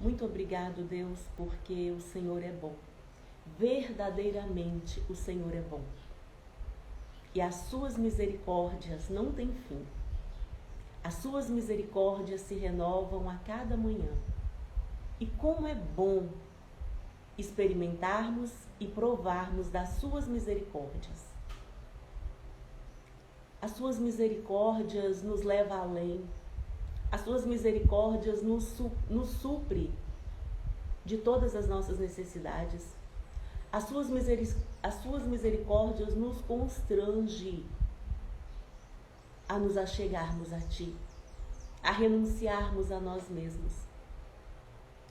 Muito obrigado, Deus, porque o Senhor é bom. Verdadeiramente o Senhor é bom. E as suas misericórdias não têm fim. As suas misericórdias se renovam a cada manhã. E como é bom experimentarmos e provarmos das suas misericórdias. As suas misericórdias nos levam além. As suas misericórdias nos supre de todas as nossas necessidades. As suas misericórdias nos constrange a nos achegarmos a Ti, a renunciarmos a nós mesmos.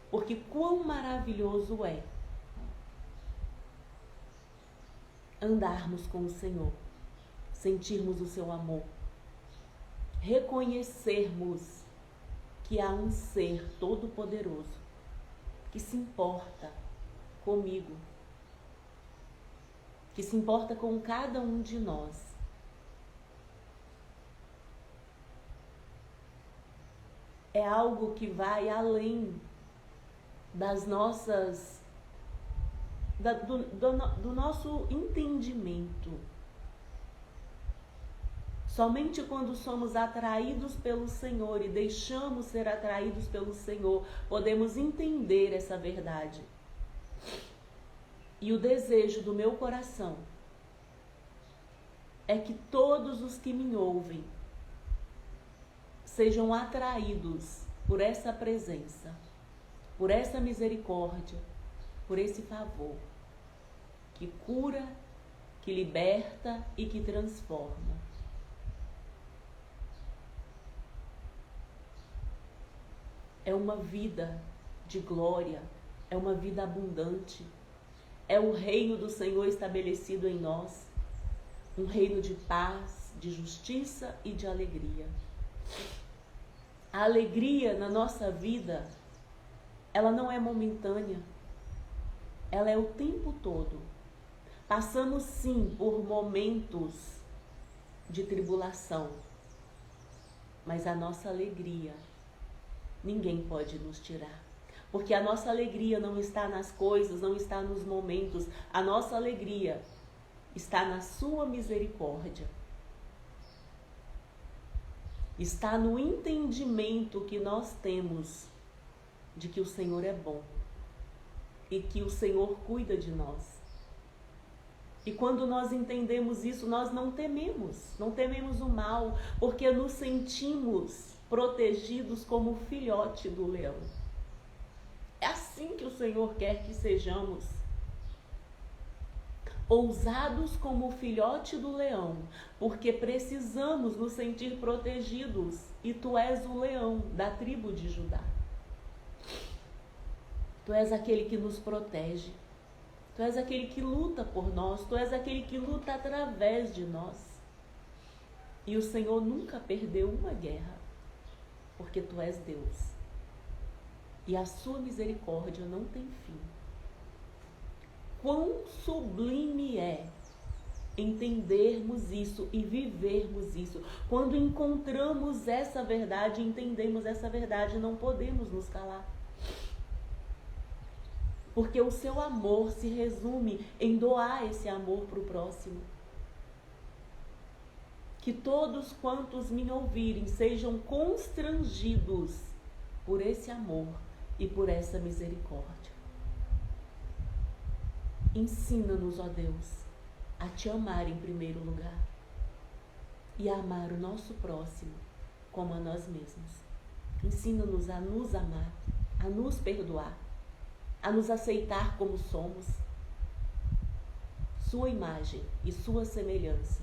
Porque quão maravilhoso é andarmos com o Senhor, sentirmos o Seu amor, reconhecermos que há um ser todo-poderoso que se importa comigo, que se importa com cada um de nós. É algo que vai além das nossas, do nosso entendimento. Somente quando somos atraídos pelo Senhor e deixamos ser atraídos pelo Senhor, podemos entender essa verdade. E o desejo do meu coração é que todos os que me ouvem sejam atraídos por essa presença, por essa misericórdia, por esse favor que cura, que liberta e que transforma. É uma vida de glória, é uma vida abundante, é o reino do Senhor estabelecido em nós, um reino de paz, de justiça e de alegria. A alegria na nossa vida, ela não é momentânea, ela é o tempo todo. Passamos sim por momentos de tribulação, mas a nossa alegria ninguém pode nos tirar. Porque a nossa alegria não está nas coisas, não está nos momentos. A nossa alegria está na sua misericórdia. Está no entendimento que nós temos de que o Senhor é bom e que o Senhor cuida de nós. E quando nós entendemos isso, nós não tememos o mal, porque nos sentimos protegidos como o filhote do leão. É assim que o Senhor quer que sejamos. Ousados como o filhote do leão, porque precisamos nos sentir protegidos. E Tu és o leão da tribo de Judá. Tu és aquele que nos protege. Tu és aquele que luta por nós. Tu és aquele que luta através de nós. E o Senhor nunca perdeu uma guerra, porque Tu és Deus. E a sua misericórdia não tem fim. Quão sublime é entendermos isso e vivermos isso. Quando encontramos essa verdade, entendemos essa verdade, não podemos nos calar. Porque o Seu amor se resume em doar esse amor para o próximo. Que todos quantos me ouvirem sejam constrangidos por esse amor e por essa misericórdia. Ensina-nos, ó Deus, a Te amar em primeiro lugar e a amar o nosso próximo como a nós mesmos. Ensina-nos a nos amar, a nos perdoar, a nos aceitar como somos. Sua imagem e sua semelhança,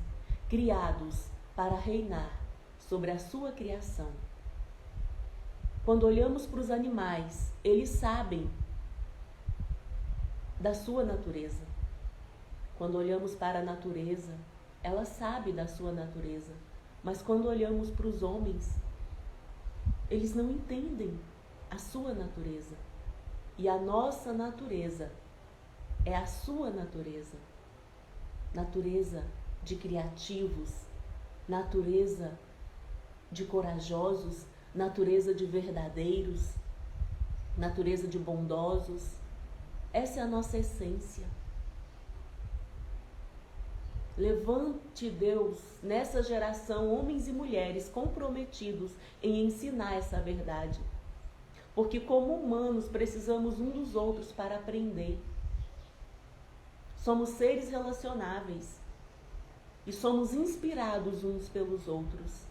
criados para reinar sobre a sua criação. Quando olhamos para os animais, eles sabem da sua natureza. Quando olhamos para a natureza, ela sabe da sua natureza. Mas quando olhamos para os homens, eles não entendem a sua natureza. E a nossa natureza é a sua natureza. Natureza de criativos, natureza de corajosos, natureza de verdadeiros. natureza de bondosos. Essa é a nossa essência. Levante, Deus, nessa geração, homens e mulheres comprometidos em ensinar essa verdade. Porque como humanos precisamos um dos outros para aprender. Somos seres relacionáveis e somos inspirados uns pelos outros.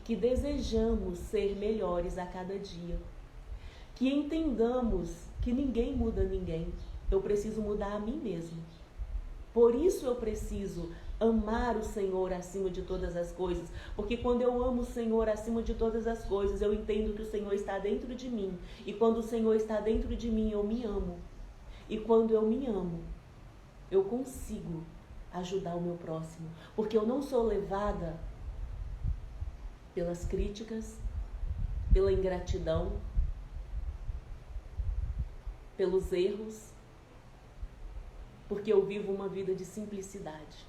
Que desejamos ser melhores a cada dia. Que entendamos que ninguém muda ninguém. Eu preciso mudar a mim mesmo. Por isso eu preciso amar o Senhor acima de todas as coisas. Porque quando eu amo o Senhor acima de todas as coisas, eu entendo que o Senhor está dentro de mim. E quando o Senhor está dentro de mim, eu me amo. E quando eu me amo, eu consigo ajudar o meu próximo. Porque eu não sou levada pelas críticas, pela ingratidão, pelos erros, porque eu vivo uma vida de simplicidade.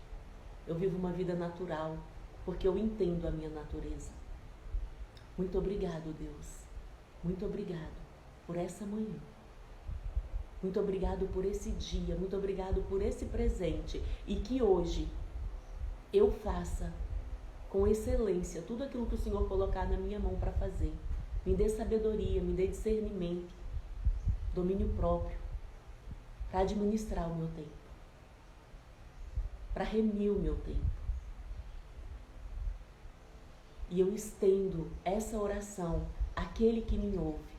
Eu vivo uma vida natural, porque eu entendo a minha natureza. Muito obrigado, Deus. Muito obrigado por essa manhã. Muito obrigado por esse dia. Muito obrigado por esse presente. E que hoje eu faça com excelência tudo aquilo que o Senhor colocar na minha mão para fazer. Me dê sabedoria, me dê discernimento, domínio próprio, para administrar o meu tempo, para remir o meu tempo. E eu estendo essa oração àquele que me ouve,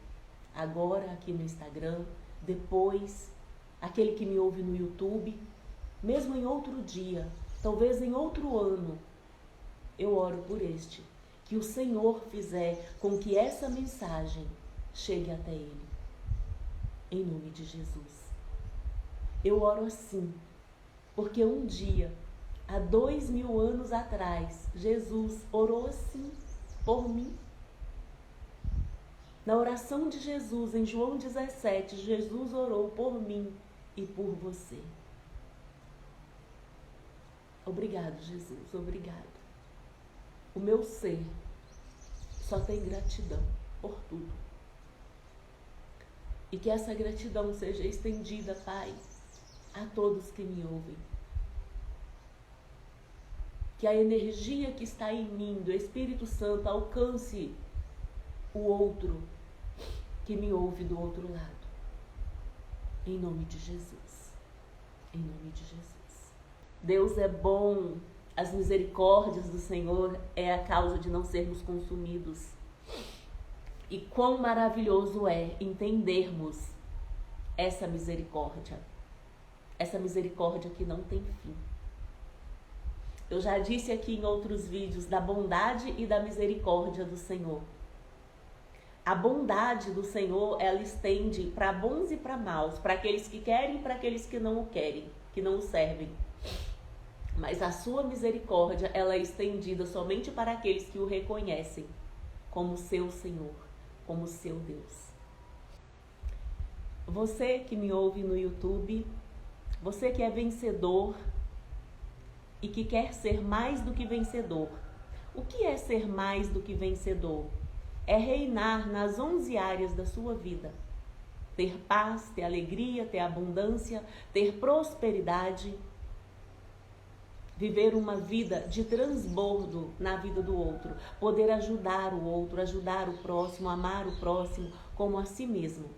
agora aqui no Instagram, depois, aquele que me ouve no YouTube, mesmo em outro dia, talvez em outro ano. Eu oro por este, que o Senhor fizer com que essa mensagem chegue até ele. Em nome de Jesus. Eu oro assim, porque um dia, há 2000 anos atrás, Jesus orou assim por mim. Na oração de Jesus, em João 17, Jesus orou por mim e por você. Obrigado, Jesus, obrigado. O meu ser só tem gratidão por tudo. E que essa gratidão seja estendida, Pai, a todos que me ouvem. Que a energia que está em mim, do Espírito Santo, alcance o outro que me ouve do outro lado. Em nome de Jesus. Em nome de Jesus. Deus é bom. As misericórdias do Senhor é a causa de não sermos consumidos. E quão maravilhoso é entendermos essa misericórdia que não tem fim. Eu já disse aqui em outros vídeos da bondade e da misericórdia do Senhor. A bondade do Senhor, ela estende para bons e para maus, para aqueles que querem e para aqueles que não o querem, que não o servem. Mas a sua misericórdia, ela é estendida somente para aqueles que o reconhecem como seu Senhor, como seu Deus. Você que me ouve no YouTube, você que é vencedor e que quer ser mais do que vencedor. O que é ser mais do que vencedor? É reinar nas 11 áreas da sua vida. Ter paz, ter alegria, ter abundância, ter prosperidade. Viver uma vida de transbordo na vida do outro. Poder ajudar o outro, ajudar o próximo, amar o próximo como a si mesmo.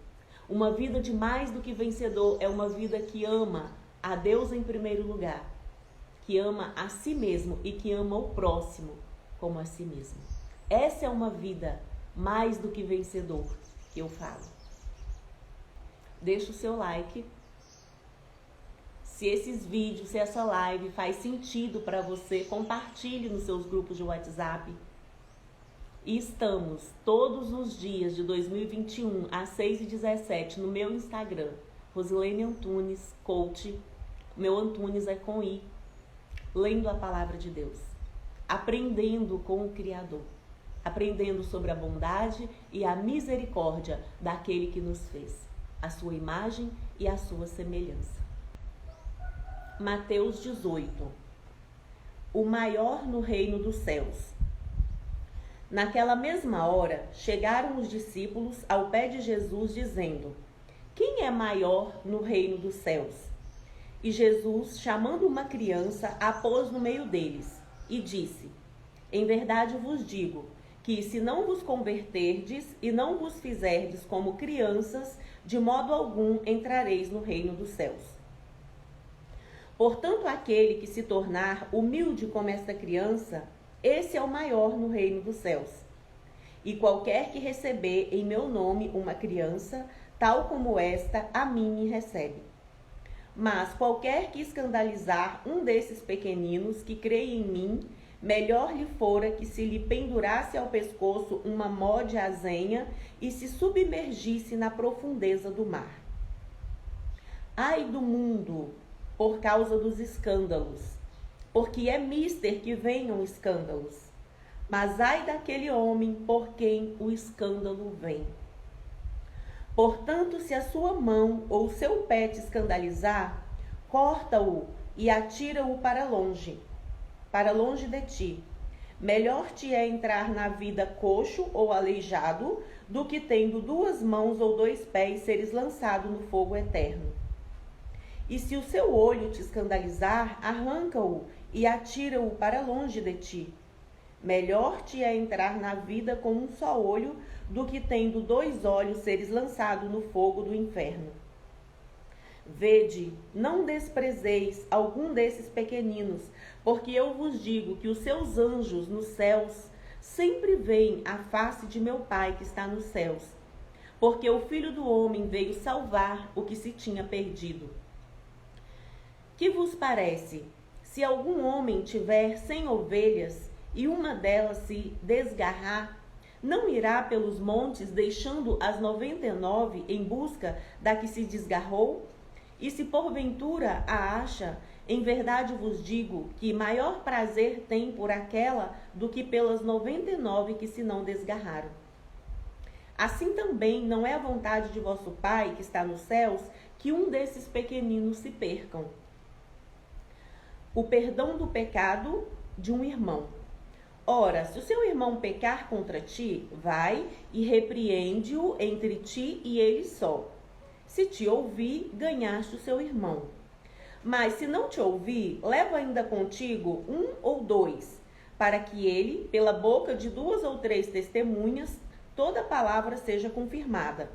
Uma vida de mais do que vencedor é uma vida que ama a Deus em primeiro lugar, que ama a si mesmo e que ama o próximo como a si mesmo. Essa é uma vida mais do que vencedor que eu falo. Deixa o seu like. Se esses vídeos, se essa live faz sentido para você, compartilhe nos seus grupos de WhatsApp. E estamos todos os dias de 2021 às 6h17 no meu Instagram, Rosilene Antunes, coach. Meu Antunes é com I. Lendo a palavra de Deus. Aprendendo com o Criador. Aprendendo sobre a bondade e a misericórdia daquele que nos fez. A sua imagem e a sua semelhança. Mateus 18. O maior no reino dos céus. Naquela mesma hora, chegaram os discípulos ao pé de Jesus, dizendo: Quem é maior no reino dos céus? E Jesus, chamando uma criança, a pôs no meio deles, e disse: Em verdade vos digo, que se não vos converterdes e não vos fizerdes como crianças, de modo algum entrareis no reino dos céus. Portanto, aquele que se tornar humilde como esta criança, esse é o maior no reino dos céus. E qualquer que receber em meu nome uma criança, tal como esta, a mim me recebe. Mas qualquer que escandalizar um desses pequeninos que creem em mim, melhor lhe fora que se lhe pendurasse ao pescoço uma mó de azenha e se submergisse na profundeza do mar. Ai do mundo, por causa dos escândalos, porque é mister que venham escândalos. Mas ai daquele homem por quem o escândalo vem. Portanto, se a sua mão ou o seu pé te escandalizar, corta-o e atira-o para longe de ti. Melhor te é entrar na vida coxo ou aleijado, do que tendo 2 mãos ou 2 pés seres lançado no fogo eterno. E se o seu olho te escandalizar, arranca-o e atira-o para longe de ti. Melhor te é entrar na vida com um só olho, do que tendo 2 olhos seres lançado no fogo do inferno. Vede, não desprezeis algum desses pequeninos, porque eu vos digo que os seus anjos nos céus sempre veem a face de meu Pai que está nos céus. Porque o Filho do Homem veio salvar o que se tinha perdido. Que vos parece? Se algum homem tiver 100 ovelhas e uma delas se desgarrar, não irá pelos montes deixando as 99 em busca da que se desgarrou? E se porventura a acha, em verdade vos digo que maior prazer tem por aquela do que pelas 99 que se não desgarraram. Assim também não é a vontade de vosso Pai que está nos céus que um desses pequeninos se percam. O perdão do pecado de um irmão. Ora, se o seu irmão pecar contra ti, vai e repreende-o entre ti e ele só. Se te ouvir, ganhaste o seu irmão. Mas se não te ouvir, leva ainda contigo 1 ou 2, para que ele, pela boca de 2 ou 3 testemunhas, toda palavra seja confirmada.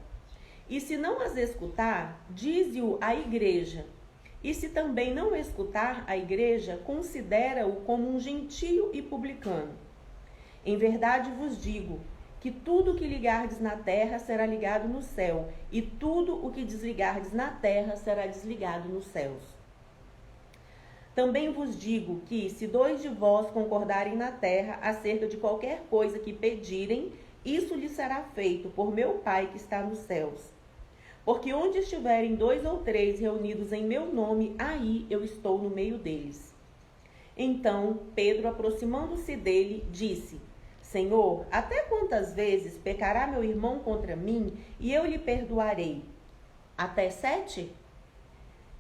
E se não as escutar, dize-o à igreja. E se também não escutar a igreja, considera-o como um gentio e publicano. Em verdade vos digo que tudo o que ligardes na terra será ligado no céu, e tudo o que desligardes na terra será desligado nos céus. Também vos digo que, se 2 de vós concordarem na terra acerca de qualquer coisa que pedirem, isso lhes será feito por meu Pai que está nos céus. Porque onde estiverem 2 ou 3 reunidos em meu nome, aí eu estou no meio deles. Então Pedro, aproximando-se dele, disse: Senhor, até quantas vezes pecará meu irmão contra mim e eu lhe perdoarei? Até 7?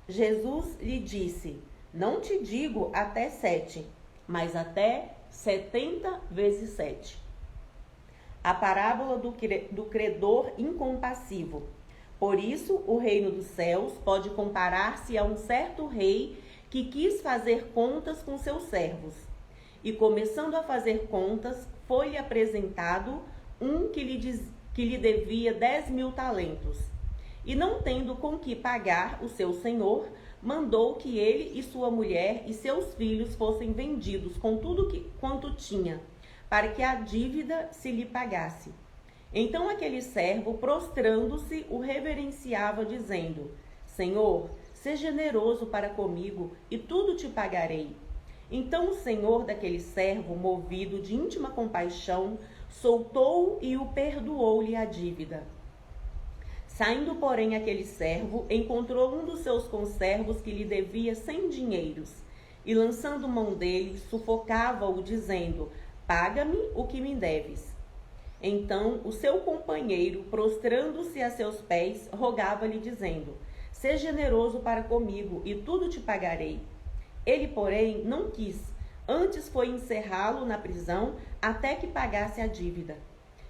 Jesus lhe disse: Não te digo até 7, mas até 70 vezes 7. A parábola do credor incompassivo. Por isso, o reino dos céus pode comparar-se a um certo rei que quis fazer contas com seus servos. E começando a fazer contas, foi-lhe apresentado um que lhe devia 10.000 talentos. E não tendo com que pagar o seu senhor, mandou que ele e sua mulher e seus filhos fossem vendidos com tudo quanto tinha, para que a dívida se lhe pagasse. Então aquele servo, prostrando-se, o reverenciava, dizendo: Senhor, seja generoso para comigo, e tudo te pagarei. Então o senhor daquele servo, movido de íntima compaixão, soltou-o e o perdoou-lhe a dívida. Saindo, porém, aquele servo, encontrou um dos seus conservos que lhe devia 100 dinheiros, e lançando mão dele, sufocava-o, dizendo: Paga-me o que me deves. Então o seu companheiro, prostrando-se a seus pés, rogava-lhe, dizendo: Seja generoso para comigo, e tudo te pagarei. Ele, porém, não quis, Antes foi encerrá-lo na prisão até que pagasse a dívida.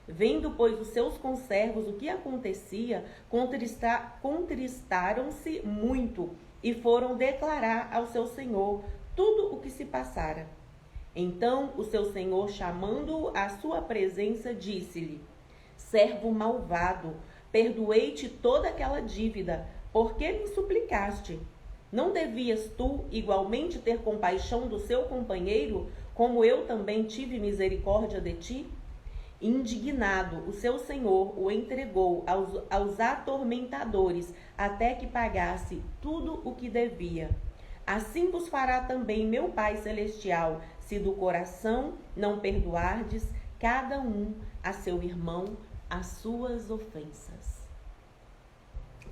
Vendo, pois, os seus conservos o que acontecia, contristaram-se muito e foram declarar ao seu senhor tudo o que se passara. Então o seu senhor, chamando-o à sua presença, disse-lhe: servo malvado, perdoei-te toda aquela dívida, porque me suplicaste. Não devias tu igualmente ter compaixão do seu companheiro, como eu também tive misericórdia de ti? Indignado, o seu senhor o entregou aos atormentadores, até que pagasse tudo o que devia. Assim vos fará também meu Pai Celestial, se do coração não perdoardes cada um a seu irmão as suas ofensas.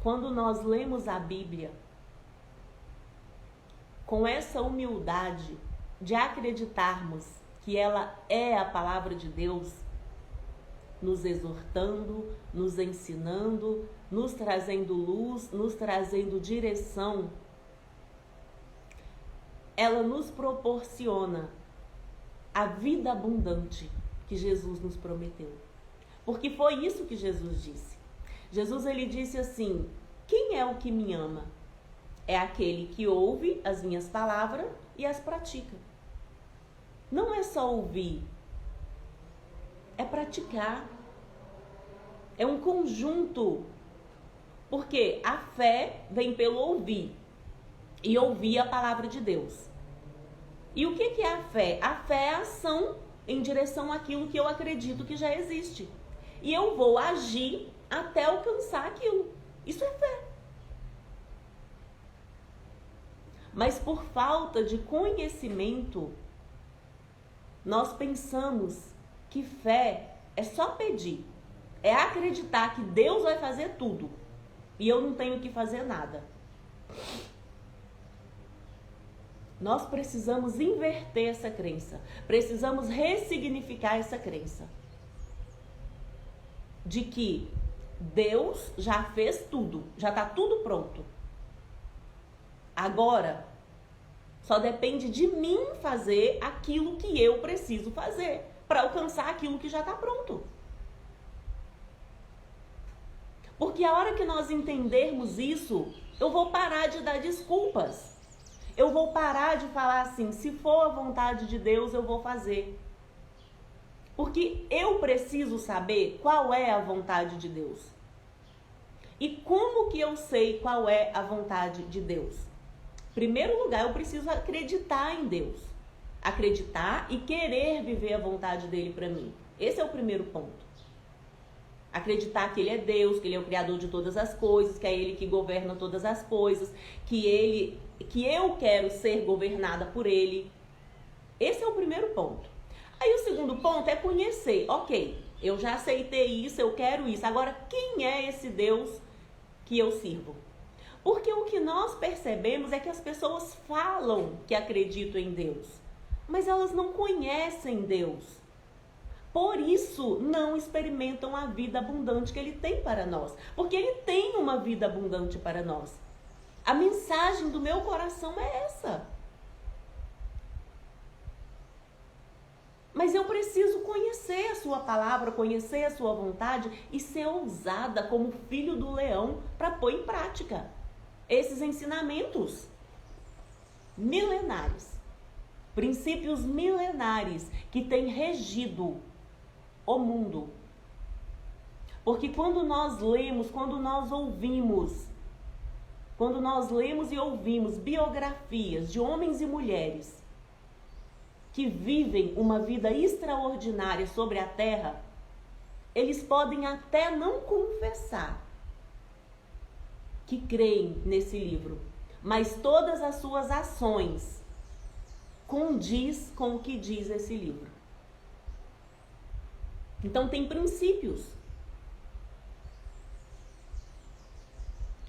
Quando nós lemos a Bíblia com essa humildade de acreditarmos que ela é a palavra de Deus, nos exortando, nos ensinando, nos trazendo luz, nos trazendo direção, ela nos proporciona a vida abundante que Jesus nos prometeu. Porque foi isso que Jesus disse. Jesus, ele disse assim: quem é o que me ama? É aquele que ouve as minhas palavras e as pratica. Não é só ouvir, é praticar. É um conjunto. Porque a fé vem pelo ouvir. E ouvir a palavra de Deus. E o que é a fé? A fé é a ação em direção àquilo que eu acredito que já existe. E eu vou agir até alcançar aquilo. Isso é fé. Mas por falta de conhecimento, nós pensamos que fé é só pedir. É acreditar que Deus vai fazer tudo. E eu não tenho que fazer nada. Nós precisamos inverter essa crença. Precisamos ressignificar essa crença. De que Deus já fez tudo. Já está tudo pronto. Agora, só depende de mim fazer aquilo que eu preciso fazer para alcançar aquilo que já está pronto. Porque a hora que nós entendermos isso, eu vou parar de dar desculpas. Eu vou parar de falar assim, se for a vontade de Deus, eu vou fazer. Porque eu preciso saber qual é a vontade de Deus. E como que eu sei qual é a vontade de Deus? Em primeiro lugar, eu preciso acreditar em Deus. Acreditar e querer viver a vontade dele para mim. Esse é o primeiro ponto. Acreditar que ele é Deus, que ele é o criador de todas as coisas, que é ele que governa todas as coisas, que eu quero ser governada por ele. Esse é o primeiro ponto. Aí o segundo ponto é conhecer. Ok, eu já aceitei isso, eu quero isso. Agora, quem é esse Deus que eu sirvo? Porque o que nós percebemos é que as pessoas falam que acreditam em Deus, mas elas não conhecem Deus. Por isso, não experimentam a vida abundante que ele tem para nós. Porque ele tem uma vida abundante para nós. A mensagem do meu coração é essa. Mas eu preciso conhecer a sua palavra, conhecer a sua vontade e ser ousada como filho do leão para pôr em prática esses ensinamentos milenares. Princípios milenares que têm regido o mundo. Porque quando nós lemos, quando nós lemos e ouvimos biografias de homens e mulheres que vivem uma vida extraordinária sobre a terra, eles podem até não confessar que creem nesse livro, mas todas as suas ações condiz com o que diz esse livro. Então tem princípios.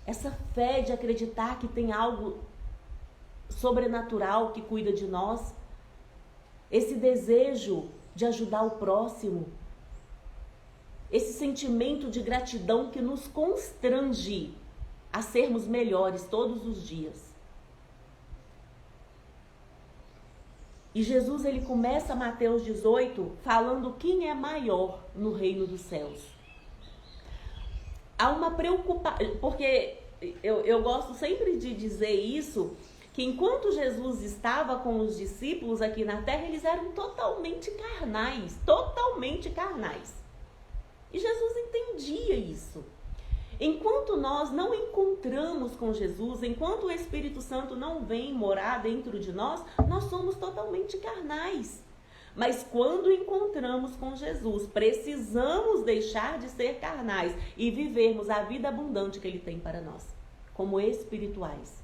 Essa fé de acreditar que tem algo sobrenatural que cuida de nós, esse desejo de ajudar o próximo, esse sentimento de gratidão que nos constrange a sermos melhores todos os dias. E Jesus, ele começa Mateus 18 falando quem é maior no reino dos céus. Há uma preocupação, porque eu gosto sempre de dizer isso, que enquanto Jesus estava com os discípulos aqui na terra, eles eram totalmente carnais, totalmente carnais. E Jesus entendia isso. Enquanto nós não encontramos com Jesus, enquanto o Espírito Santo não vem morar dentro de nós, nós somos totalmente carnais. Mas quando encontramos com Jesus, precisamos deixar de ser carnais e vivermos a vida abundante que Ele tem para nós, como espirituais.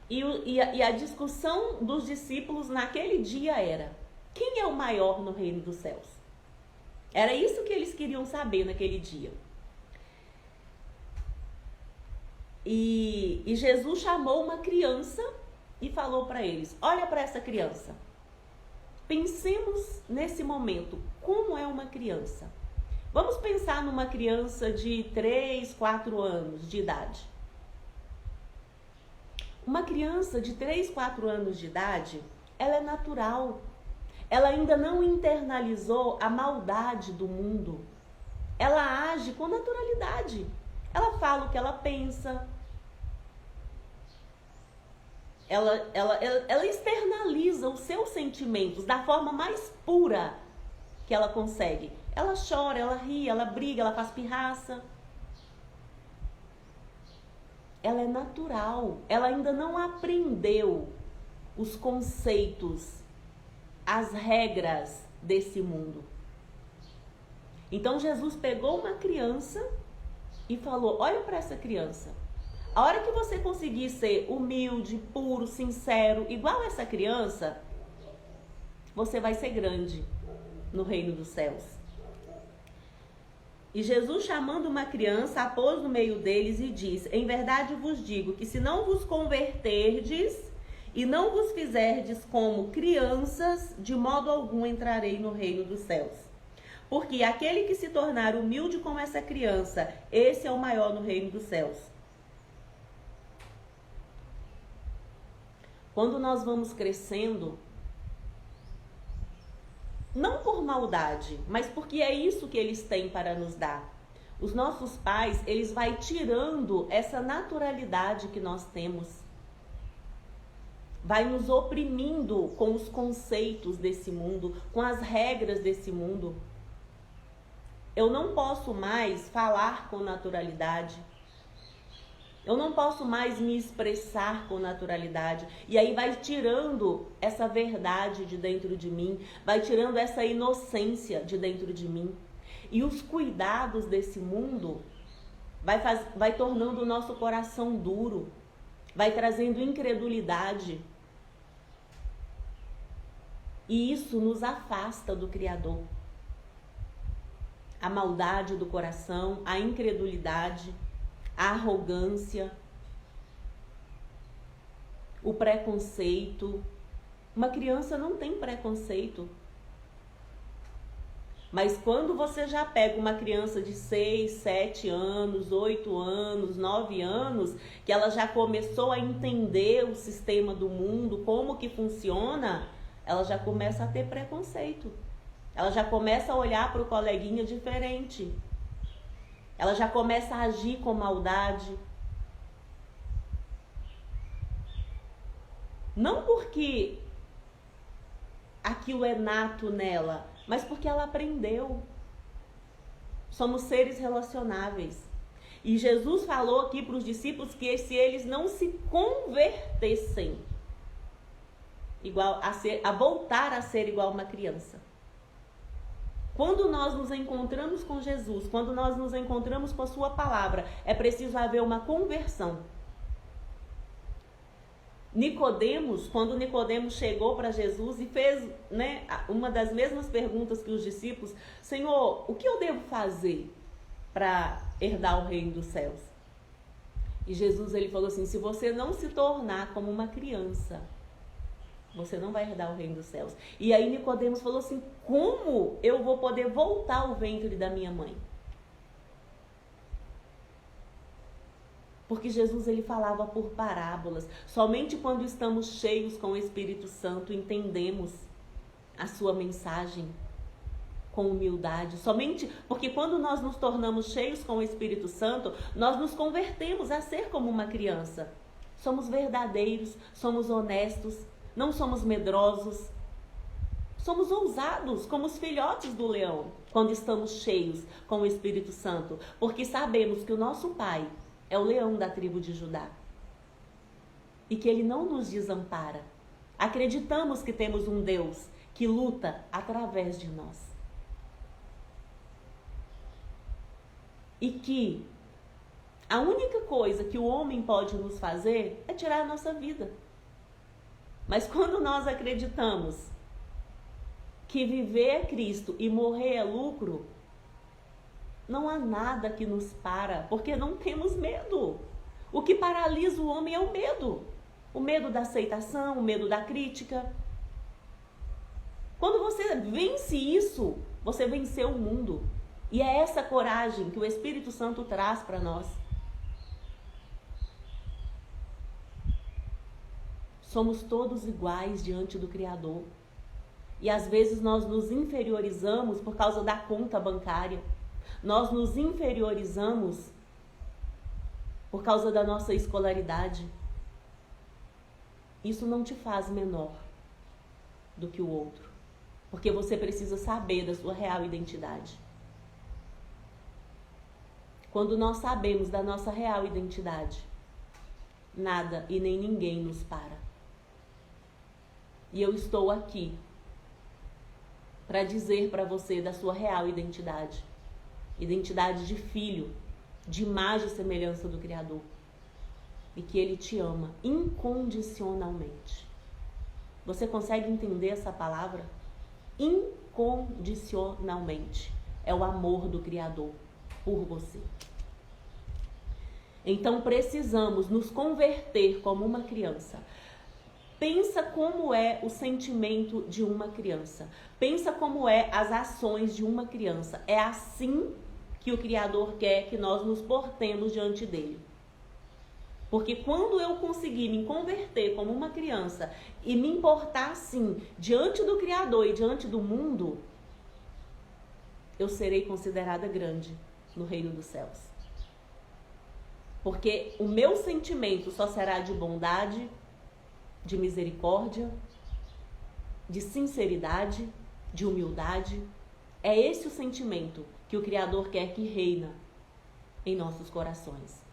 E a discussão dos discípulos naquele dia era: quem é o maior no reino dos céus? Era isso que eles queriam saber naquele dia. E Jesus chamou uma criança e falou para eles: olha para essa criança. Pensemos nesse momento, como é uma criança? Vamos pensar numa criança de 3, 4 anos de idade. Uma criança de 3, 4 anos de idade, ela é natural. Ela ainda não internalizou a maldade do mundo. Ela age com naturalidade. Ela fala o que ela pensa. Ela externaliza os seus sentimentos da forma mais pura que ela consegue. Ela chora, ela ri, ela briga, ela faz pirraça. Ela é natural. Ela ainda não aprendeu os conceitos, as regras desse mundo. Então Jesus pegou uma criança e falou: olha para essa criança. A hora que você conseguir ser humilde, puro, sincero, igual a essa criança, você vai ser grande no reino dos céus. E Jesus, chamando uma criança, a pôs no meio deles e disse: em verdade vos digo que se não vos converterdes e não vos fizerdes como crianças, de modo algum entrarei no reino dos céus. Porque aquele que se tornar humilde como essa criança, esse é o maior no reino dos céus. Quando nós vamos crescendo, não por maldade, mas porque é isso que eles têm para nos dar. Os nossos pais, eles vão tirando essa naturalidade que nós temos. Vai nos oprimindo com os conceitos desse mundo, com as regras desse mundo. Eu não posso mais falar com naturalidade. Eu não posso mais me expressar com naturalidade. E aí vai tirando essa verdade de dentro de mim, vai tirando essa inocência de dentro de mim. E os cuidados desse mundo vai tornando o nosso coração duro, vai trazendo incredulidade. E isso nos afasta do Criador. A maldade do coração, a incredulidade, a arrogância, o preconceito. Uma criança não tem preconceito. Mas quando você já pega uma criança de 6, 7 anos, 8 anos, 9 anos, que ela já começou a entender o sistema do mundo, como que funciona, ela já começa a ter preconceito. Ela já começa a olhar para o coleguinha diferente. Ela já começa a agir com maldade. Não porque aquilo é nato nela, mas porque ela aprendeu. Somos seres relacionáveis. E Jesus falou aqui para os discípulos que se eles não se convertessem, a voltar a ser igual uma criança. Quando nós nos encontramos com Jesus, quando nós nos encontramos com a sua palavra, é preciso haver uma conversão. Nicodemos, quando Nicodemos chegou para Jesus e fez, uma das mesmas perguntas que os discípulos: Senhor, o que eu devo fazer para herdar o reino dos céus? E Jesus, ele falou assim: se você não se tornar como uma criança, você não vai herdar o reino dos céus. E aí Nicodemos falou assim: como eu vou poder voltar ao ventre da minha mãe? Porque Jesus ele falava por parábolas. Somente quando estamos cheios com o Espírito Santo entendemos a sua mensagem com humildade. Somente porque quando nós nos tornamos cheios com o Espírito Santo, nós nos convertemos a ser como uma criança. Somos verdadeiros, somos honestos, não somos medrosos. Somos ousados, como os filhotes do leão, quando estamos cheios com o Espírito Santo. Porque sabemos que o nosso Pai é o leão da tribo de Judá. E que Ele não nos desampara. Acreditamos que temos um Deus que luta através de nós. E que a única coisa que o homem pode nos fazer é tirar a nossa vida. Mas quando nós acreditamos que viver é Cristo e morrer é lucro, não há nada que nos para, porque não temos medo. O que paralisa o homem é o medo. O medo da aceitação, o medo da crítica. Quando você vence isso, você venceu o mundo. E é essa coragem que o Espírito Santo traz para nós. Somos todos iguais diante do Criador. E às vezes nós nos inferiorizamos por causa da conta bancária. Nós nos inferiorizamos por causa da nossa escolaridade. Isso não te faz menor do que o outro. Porque você precisa saber da sua real identidade. Quando nós sabemos da nossa real identidade, nada e nem ninguém nos para. E eu estou aqui para dizer para você da sua real identidade. Identidade de filho, de imagem e semelhança do Criador. E que Ele te ama incondicionalmente. Você consegue entender essa palavra? Incondicionalmente. É o amor do Criador por você. Então precisamos nos converter como uma criança. Pensa como é o sentimento de uma criança. Pensa como é as ações de uma criança. É assim que o Criador quer que nós nos portemos diante dele. Porque quando eu conseguir me converter como uma criança e me importar assim diante do Criador e diante do mundo, eu serei considerada grande no reino dos céus. Porque o meu sentimento só será de bondade, de misericórdia, de sinceridade, de humildade. É esse o sentimento que o Criador quer que reina em nossos corações.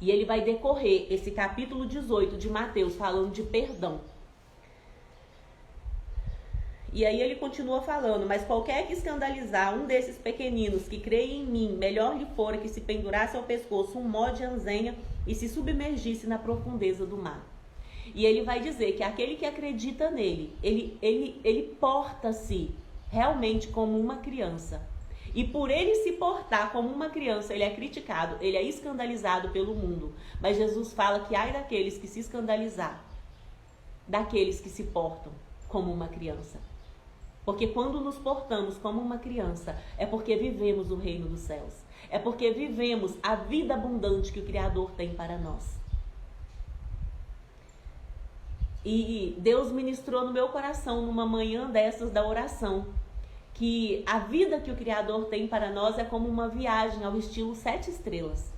E ele vai decorrer esse capítulo 18 de Mateus falando de perdão. E aí ele continua falando: mas qualquer que escandalizar um desses pequeninos que creem em mim, melhor lhe fora que se pendurasse ao pescoço um nó de anzenha e se submergisse na profundeza do mar. E ele vai dizer que aquele que acredita nele, ele porta-se realmente como uma criança. E por ele se portar como uma criança, ele é criticado, ele é escandalizado pelo mundo. Mas Jesus fala que ai daqueles que se escandalizar, daqueles que se portam como uma criança. Porque quando nos portamos como uma criança, é porque vivemos o reino dos céus. É porque vivemos a vida abundante que o Criador tem para nós. E Deus ministrou no meu coração, numa manhã dessas da oração, que a vida que o Criador tem para nós é como uma viagem ao estilo 7 estrelas.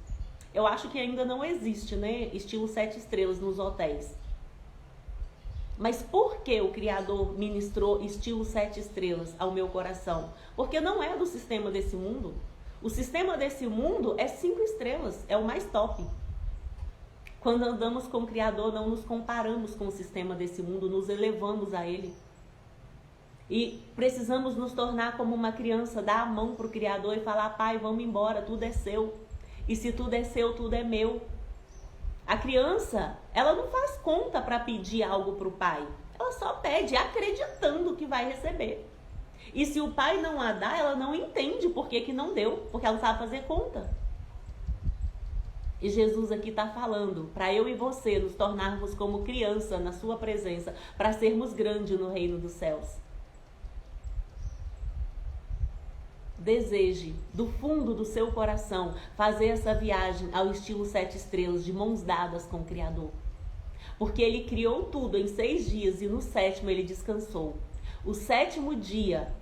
Eu acho que ainda não existe, né, estilo 7 estrelas nos hotéis. Mas por que o Criador ministrou estilo 7 estrelas ao meu coração? Porque não é do sistema desse mundo. O sistema desse mundo é 5 estrelas, é o mais top. Quando andamos com o Criador, não nos comparamos com o sistema desse mundo, nos elevamos a Ele. E precisamos nos tornar como uma criança, dar a mão para o Criador e falar: Pai, vamos embora, tudo é seu. E se tudo é seu, tudo é meu. A criança, ela não faz conta para pedir algo para o pai. Ela só pede acreditando que vai receber. E se o pai não a dá, ela não entende por que não deu, porque ela sabe fazer conta. E Jesus aqui está falando para eu e você nos tornarmos como criança na sua presença, para sermos grandes no reino dos céus. deseje do fundo do seu coração fazer essa viagem ao estilo 7 estrelas, de mãos dadas com o Criador. Porque ele criou tudo em 6 dias e no 7º ele descansou. O 7º dia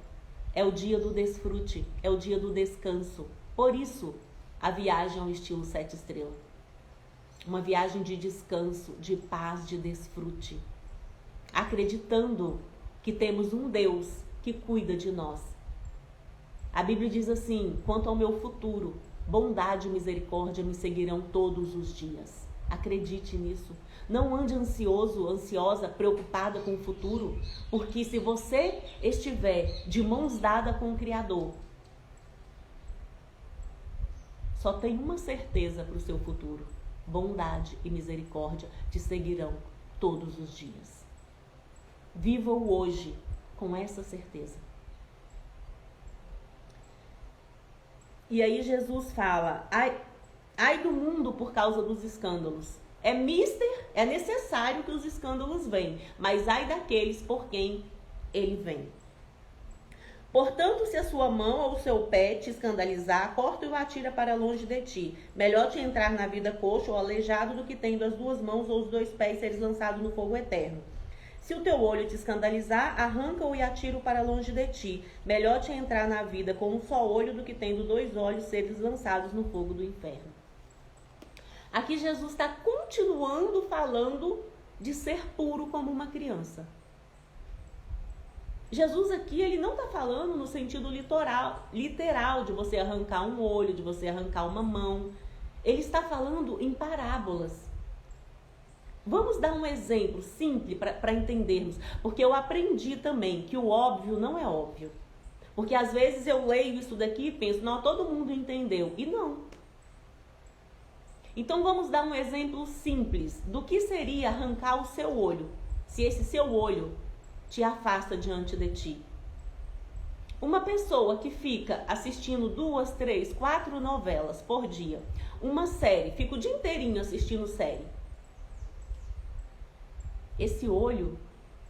é o dia do desfrute, é o dia do descanso. Por isso, a viagem ao estilo 7 estrelas. Uma viagem de descanso, de paz, de desfrute. Acreditando que temos um Deus que cuida de nós. A Bíblia diz assim: quanto ao meu futuro, bondade e misericórdia me seguirão todos os dias. Acredite nisso. Não ande ansioso, ansiosa, preocupada com o futuro, porque se você estiver de mãos dadas com o Criador, só tem uma certeza para o seu futuro: bondade e misericórdia te seguirão todos os dias. Viva o hoje com essa certeza. E aí Jesus fala: ai do mundo por causa dos escândalos. É necessário que os escândalos venham, mas ai daqueles por quem ele vem. Portanto, se a sua mão ou o seu pé te escandalizar, corta e o atira para longe de ti. Melhor te entrar na vida coxo ou aleijado do que tendo as 2 mãos ou os 2 pés seres lançado no fogo eterno. Se o teu olho te escandalizar, arranca-o e atira-o para longe de ti. Melhor te entrar na vida com um só olho do que tendo 2 olhos seres lançados no fogo do inferno. Aqui Jesus está continuando falando de ser puro como uma criança. Jesus aqui, ele não está falando no sentido literal de você arrancar um olho, de você arrancar uma mão. Ele está falando em parábolas. Vamos dar um exemplo simples para entendermos, porque eu aprendi também que o óbvio não é óbvio. Porque às vezes eu leio isso daqui e penso, não, todo mundo entendeu. E não. Então vamos dar um exemplo simples do que seria arrancar o seu olho, se esse seu olho te afasta diante de ti. Uma pessoa que fica assistindo 2, 3, 4 novelas por dia, uma série, fica o dia inteirinho assistindo série. Esse olho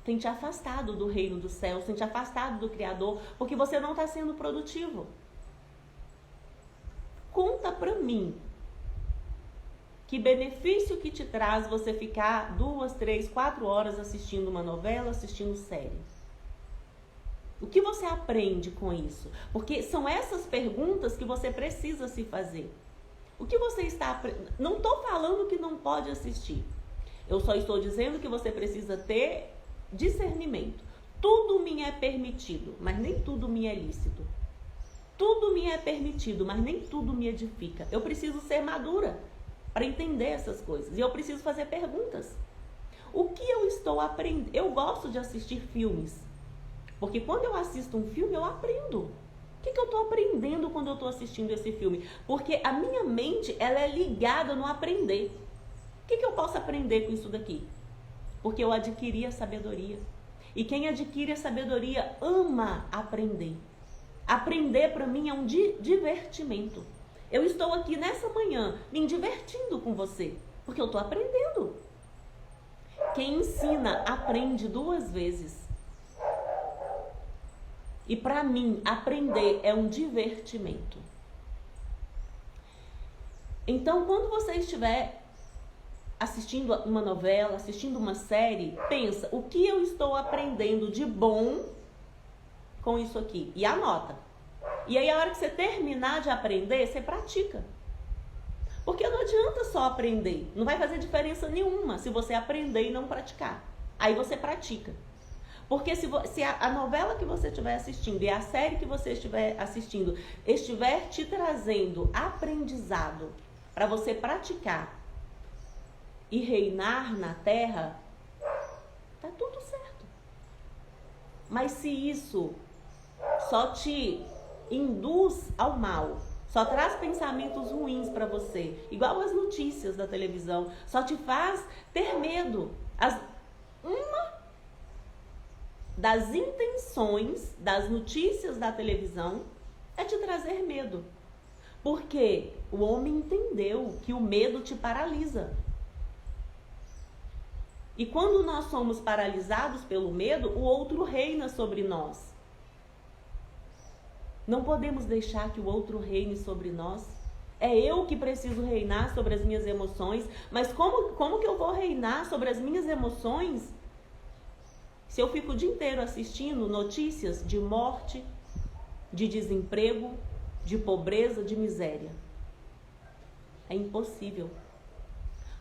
tem te afastado do reino dos céus, tem te afastado do Criador, porque você não está sendo produtivo. Conta para mim. Que benefício que te traz você ficar 2, 3, 4 horas assistindo uma novela, assistindo série? O que você aprende com isso? Porque são essas perguntas que você precisa se fazer. O que você está aprendendo? Não estou falando que não pode assistir. Eu só estou dizendo que você precisa ter discernimento. Tudo me é permitido, mas nem tudo me é lícito. Tudo me é permitido, mas nem tudo me edifica. Eu preciso ser madura para entender essas coisas. E eu preciso fazer perguntas. O que eu estou aprendendo? Eu gosto de assistir filmes. Porque quando eu assisto um filme, eu aprendo. O que eu estou aprendendo quando eu estou assistindo esse filme? Porque a minha mente, ela é ligada no aprender. O que eu posso aprender com isso daqui? Porque eu adquiri a sabedoria. E quem adquire a sabedoria ama aprender. Aprender para mim é um divertimento. Eu estou aqui nessa manhã me divertindo com você, porque eu estou aprendendo. Quem ensina aprende 2 vezes. E para mim, aprender é um divertimento. Então, quando você estiver assistindo uma novela, assistindo uma série, pensa, o que eu estou aprendendo de bom com isso aqui? E anota. E aí, a hora que você terminar de aprender, você pratica. Porque não adianta só aprender. Não vai fazer diferença nenhuma se você aprender e não praticar. Aí você pratica. Porque se a novela que você estiver assistindo e a série que você estiver assistindo estiver te trazendo aprendizado para você praticar e reinar na terra, tá tudo certo. Mas se isso só te induz ao mal, só traz pensamentos ruins para você, igual as notícias da televisão, só te faz ter medo. Uma das intenções das notícias da televisão é te trazer medo. Porque o homem entendeu que o medo te paralisa. E quando nós somos paralisados pelo medo, o outro reina sobre nós. Não podemos deixar que o outro reine sobre nós. É eu que preciso reinar sobre as minhas emoções. Mas como que eu vou reinar sobre as minhas emoções se eu fico o dia inteiro assistindo notícias de morte, de desemprego, de pobreza, de miséria? É impossível.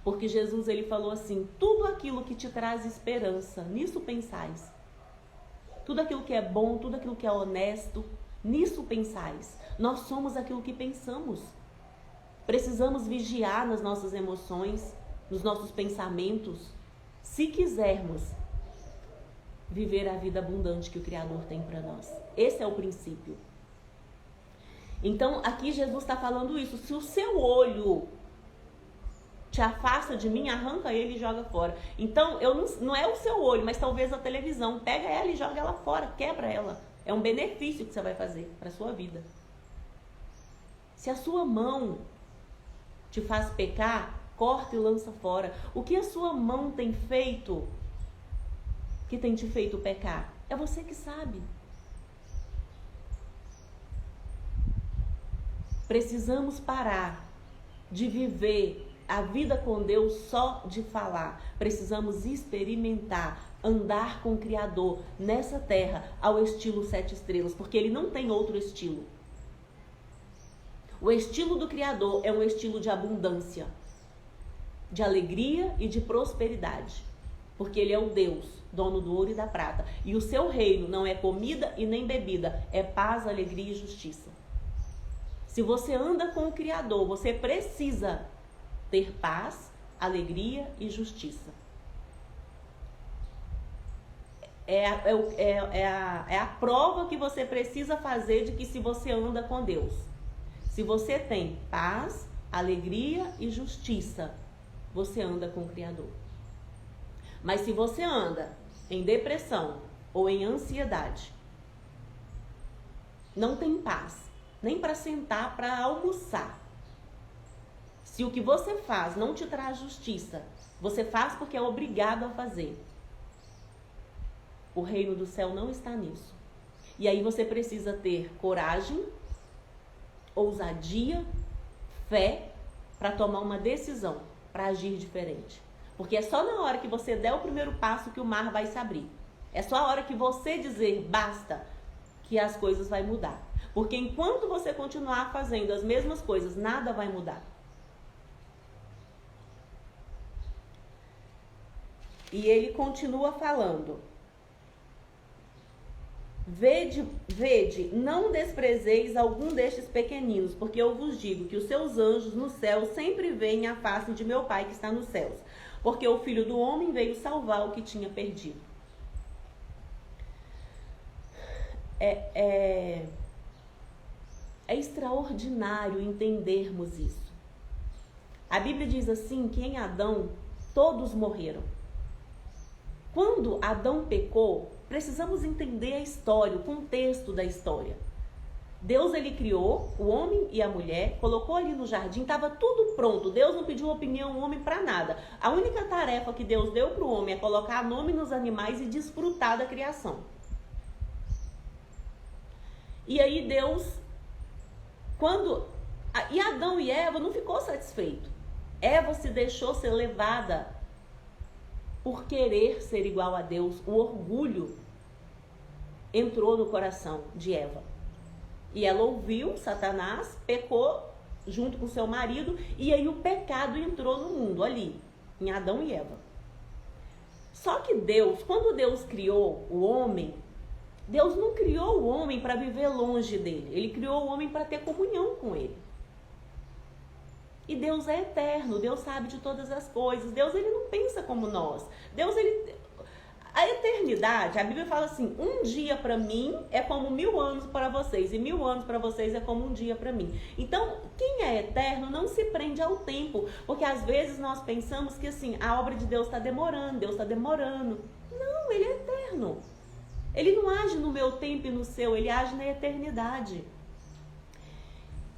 Porque Jesus, ele falou assim: tudo aquilo que te traz esperança, nisso pensais. Tudo aquilo que é bom, tudo aquilo que é honesto, nisso pensais. Nós somos aquilo que pensamos. Precisamos vigiar nas nossas emoções, nos nossos pensamentos, se quisermos viver a vida abundante que o Criador tem para nós. Esse é o princípio. Então, aqui Jesus está falando isso. Se o seu olho te afasta de mim, arranca ele e joga fora. Então, não é o seu olho, mas talvez a televisão. Pega ela e joga ela fora, quebra ela. É um benefício que você vai fazer para a sua vida. Se a sua mão te faz pecar, corta e lança fora. O que a sua mão tem feito que tem te feito pecar? É você que sabe. Precisamos parar de viver a vida com Deus só de falar. Precisamos experimentar, andar com o Criador nessa terra ao estilo 7 estrelas, porque ele não tem outro estilo. O estilo do Criador é um estilo de abundância, de alegria e de prosperidade, porque ele é o Deus, dono do ouro e da prata. E o seu reino não é comida e nem bebida, é paz, alegria e justiça. Se você anda com o Criador, você precisa ter paz, alegria e justiça. É a prova que você precisa fazer de que se você anda com Deus. Se você tem paz, alegria e justiça, você anda com o Criador. Mas se você anda em depressão ou em ansiedade, não tem paz, nem para sentar, para almoçar. Se o que você faz não te traz justiça, você faz porque é obrigado a fazer. O reino do céu não está nisso. E aí você precisa ter coragem, ousadia, fé para tomar uma decisão, para agir diferente. Porque é só na hora que você der o primeiro passo que o mar vai se abrir. É só a hora que você dizer basta que as coisas vão mudar. Porque enquanto você continuar fazendo as mesmas coisas, nada vai mudar. E ele continua falando: Vede, não desprezeis algum destes pequeninos, porque eu vos digo que os seus anjos no céu sempre veem a face de meu Pai que está nos céus. Porque o Filho do Homem veio salvar o que tinha perdido. É extraordinário entendermos isso. A Bíblia diz assim que em Adão todos morreram. Quando Adão pecou, precisamos entender a história, o contexto da história. Deus, ele criou o homem e a mulher, colocou ali no jardim, estava tudo pronto. Deus não pediu opinião ao homem para nada. A única tarefa que Deus deu para o homem é colocar nome nos animais e desfrutar da criação. E aí Deus, e Adão e Eva não ficou satisfeito. Eva se deixou ser levada por querer ser igual a Deus. O orgulho entrou no coração de Eva. E ela ouviu Satanás, pecou junto com seu marido, e aí o pecado entrou no mundo ali, em Adão e Eva. Só que Deus, quando Deus criou o homem, Deus não criou o homem para viver longe dele. Ele criou o homem para ter comunhão com ele. E Deus é eterno, Deus sabe de todas as coisas. Deus, ele não pensa como nós. Deus, a eternidade, a Bíblia fala assim: um dia para mim é como 1000 anos para vocês, e 1000 anos para vocês é como um dia para mim. Então, quem é eterno não se prende ao tempo, porque às vezes nós pensamos que assim, a obra de Deus está demorando, Deus está demorando. Não, ele é eterno. Ele não age no meu tempo e no seu, ele age na eternidade.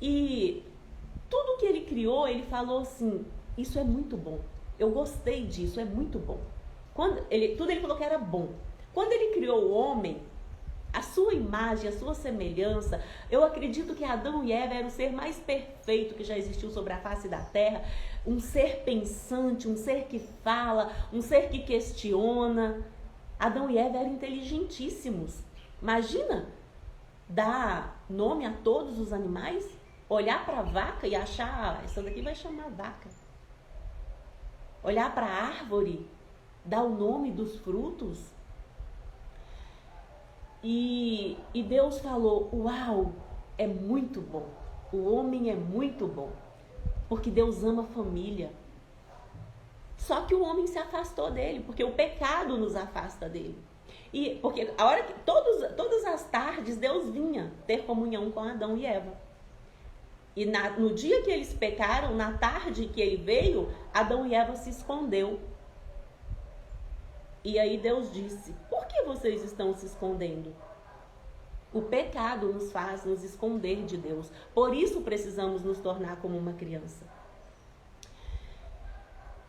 E tudo que ele criou, ele falou assim: isso é muito bom, eu gostei disso, é muito bom. Tudo ele falou que era bom. Quando ele criou o homem, a sua imagem, a sua semelhança. Eu acredito que Adão e Eva eram o ser mais perfeito que já existiu sobre a face da terra. Um ser pensante, um ser que fala, um ser que questiona. Adão e Eva eram inteligentíssimos. Imagina dar nome a todos os animais, olhar para a vaca e achar, essa daqui vai chamar vaca. Olhar para a árvore, dar o nome dos frutos. E Deus falou, uau, é muito bom. O homem é muito bom. Porque Deus ama a família. Só que o homem se afastou dele, porque o pecado nos afasta dele. E porque a hora que todas as tardes Deus vinha ter comunhão com Adão e Eva. E no dia que eles pecaram, na tarde que ele veio, Adão e Eva se escondeu. E aí Deus disse, por que vocês estão se escondendo? O pecado nos faz nos esconder de Deus. Por isso precisamos nos tornar como uma criança.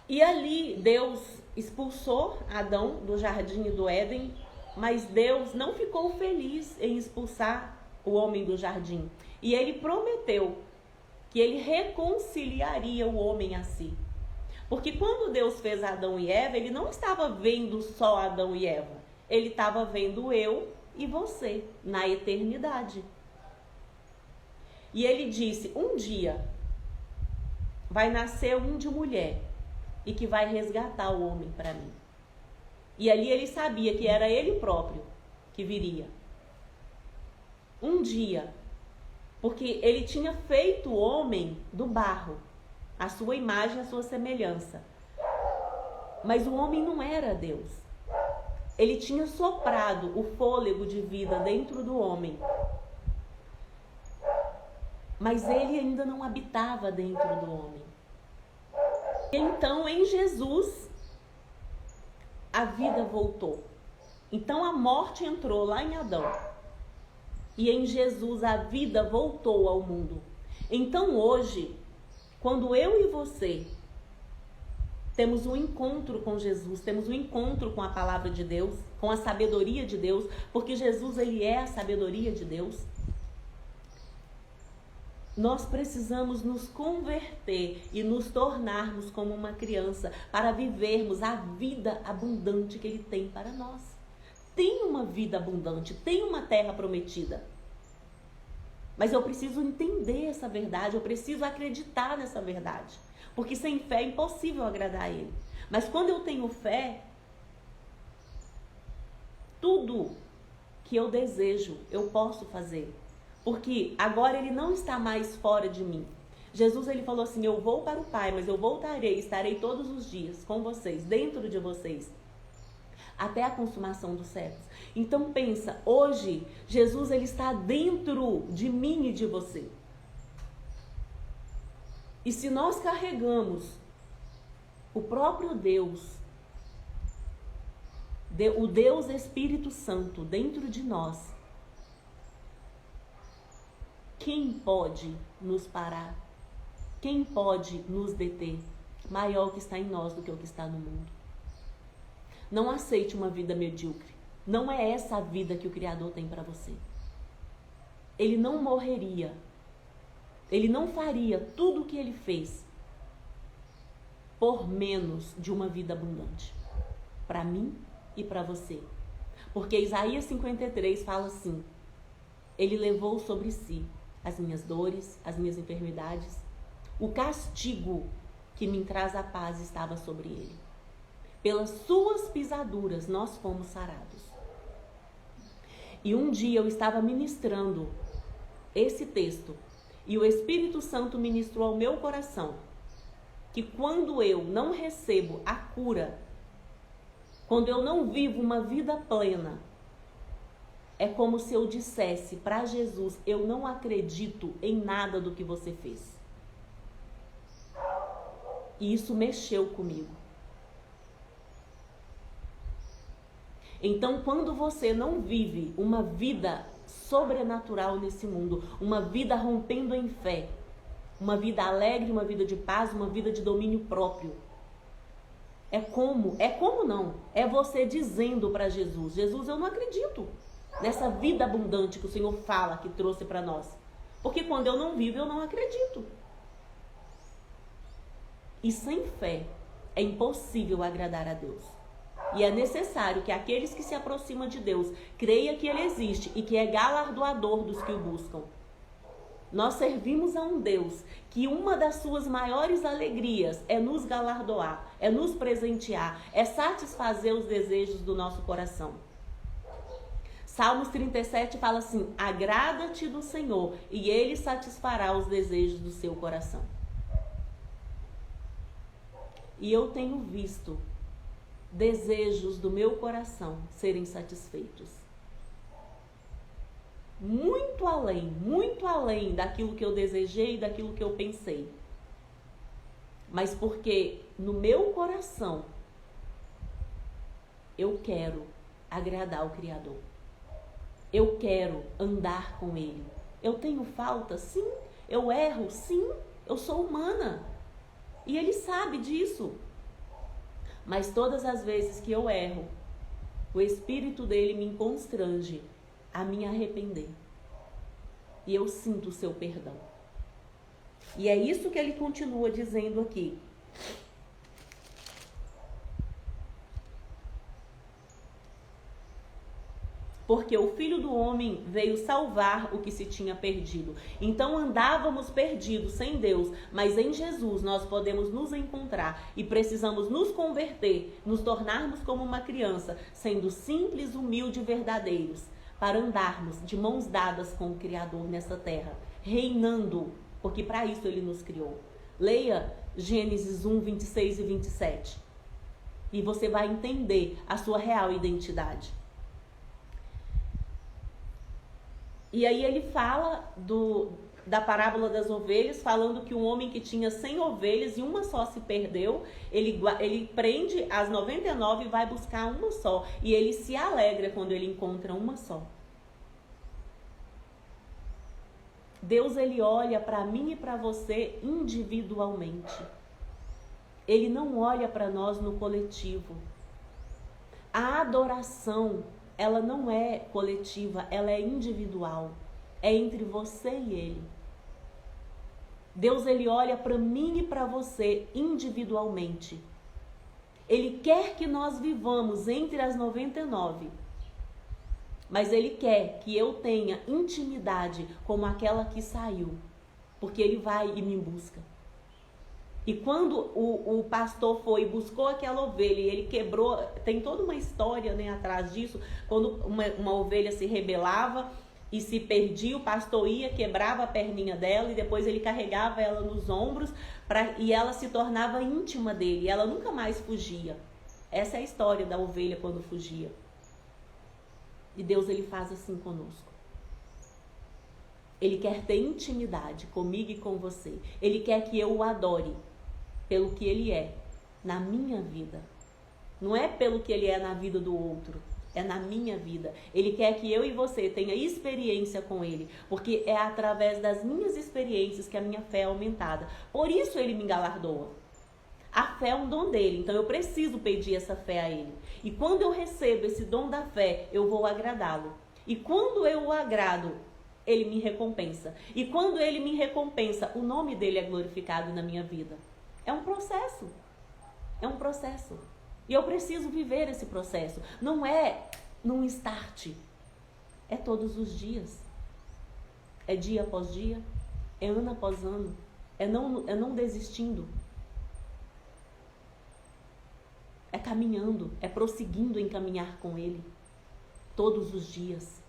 E ali Deus expulsou Adão do jardim do Éden, mas Deus não ficou feliz em expulsar o homem do jardim. E ele prometeu que ele reconciliaria o homem a si. Porque quando Deus fez Adão e Eva, ele não estava vendo só Adão e Eva. Ele estava vendo eu e você na eternidade. E ele disse, um dia vai nascer um de mulher e que vai resgatar o homem para mim. E ali ele sabia que era ele próprio que viria. Um dia, porque ele tinha feito o homem do barro, a sua imagem, a sua semelhança. Mas o homem não era Deus. Ele tinha soprado o fôlego de vida dentro do homem. Mas ele ainda não habitava dentro do homem. Então, em Jesus, a vida voltou. Então, a morte entrou lá em Adão. E em Jesus, a vida voltou ao mundo. Então, hoje, quando eu e você temos um encontro com Jesus, temos um encontro com a palavra de Deus, com a sabedoria de Deus, porque Jesus, ele é a sabedoria de Deus. Nós precisamos nos converter e nos tornarmos como uma criança para vivermos a vida abundante que ele tem para nós. Tem uma vida abundante, tem uma terra prometida. Mas eu preciso entender essa verdade, eu preciso acreditar nessa verdade. Porque sem fé é impossível agradar a ele. Mas quando eu tenho fé, tudo que eu desejo, eu posso fazer. Porque agora ele não está mais fora de mim. Jesus, ele falou assim, eu vou para o Pai, mas eu voltarei, estarei todos os dias com vocês, dentro de vocês, até a consumação dos séculos. Então pensa, hoje, Jesus, ele está dentro de mim e de você. E se nós carregamos o próprio Deus, o Deus Espírito Santo dentro de nós, quem pode nos parar? Quem pode nos deter? Maior o que está em nós do que o que está no mundo. Não aceite uma vida medíocre. Não é essa a vida que o Criador tem para você. Ele não morreria. Ele não faria tudo o que ele fez por menos de uma vida abundante. Para mim e para você. Porque Isaías 53 fala assim, ele levou sobre si as minhas dores, as minhas enfermidades. O castigo que me traz a paz estava sobre ele. Pelas suas pisaduras nós fomos sarados. E um dia eu estava ministrando esse texto e o Espírito Santo ministrou ao meu coração que quando eu não recebo a cura, quando eu não vivo uma vida plena, é como se eu dissesse para Jesus, eu não acredito em nada do que você fez. E isso mexeu comigo. Então, quando você não vive uma vida sobrenatural nesse mundo, uma vida rompendo em fé, uma vida alegre, uma vida de paz, uma vida de domínio próprio, é você dizendo para Jesus, Jesus, eu não acredito. nessa vida abundante que o Senhor fala, que trouxe para nós. Porque quando eu não vivo, eu não acredito. E sem fé é impossível agradar a Deus. E é necessário que aqueles que se aproximam de Deus creiam que Ele existe e que é galardoador dos que o buscam. Nós servimos a um Deus que uma das suas maiores alegrias é nos galardoar, é nos presentear, é satisfazer os desejos do nosso coração. Salmos 37 fala assim: agrada-te do Senhor e Ele satisfará os desejos do seu coração. E eu tenho visto desejos do meu coração serem satisfeitos. Muito além daquilo que eu desejei, daquilo que eu pensei. Mas porque no meu coração eu quero agradar o Criador. Eu quero andar com Ele. Eu tenho falta? Sim. Eu erro? Sim. Eu sou humana. E Ele sabe disso. Mas todas as vezes que eu erro, o Espírito dele me constrange a me arrepender. E eu sinto o seu perdão. E é isso que ele continua dizendo aqui. Porque o Filho do Homem veio salvar o que se tinha perdido. Então andávamos perdidos, sem Deus, mas em Jesus nós podemos nos encontrar e precisamos nos converter, nos tornarmos como uma criança, sendo simples, humildes e verdadeiros, para andarmos de mãos dadas com o Criador nessa terra, reinando, porque para isso Ele nos criou. Leia Gênesis 1, 26 e 27 e você vai entender a sua real identidade. E aí ele fala da parábola das ovelhas, falando que um homem que tinha 100 ovelhas e uma só se perdeu, ele prende as 99 e vai buscar uma só. E ele se alegra quando ele encontra uma só. Deus, ele olha para mim e para você individualmente. Ele não olha para nós no coletivo. A adoração, ela não é coletiva, ela é individual. É entre você e Ele. Deus, ele olha para mim e para você individualmente. Ele quer que nós vivamos entre as 99. Mas Ele quer que eu tenha intimidade como aquela que saiu. Porque Ele vai e me busca. E quando o pastor foi e buscou aquela ovelha e ele quebrou, tem toda uma história, né, atrás disso, quando uma ovelha se rebelava e se perdia, o pastor ia, quebrava a perninha dela e depois ele carregava ela nos ombros e ela se tornava íntima dele, e ela nunca mais fugia. Essa é a história da ovelha quando fugia. E Deus, ele faz assim conosco. Ele quer ter intimidade comigo e com você. Ele quer que eu o adore pelo que ele é na minha vida. Não é pelo que ele é na vida do outro, é na minha vida. Ele quer que eu e você tenha experiência com ele, porque é através das minhas experiências que a minha fé é aumentada. Por isso ele me galardoa. A fé é um dom dele, então eu preciso pedir essa fé a ele. E quando eu recebo esse dom da fé, eu vou agradá-lo. E quando eu o agrado, ele me recompensa. E quando ele me recompensa, o nome dele é glorificado na minha vida. É um processo. É um processo. E eu preciso viver esse processo. Não é num start. É todos os dias. É dia após dia. É ano após ano. É não desistindo. É caminhando. É prosseguindo em caminhar com Ele. Todos os dias.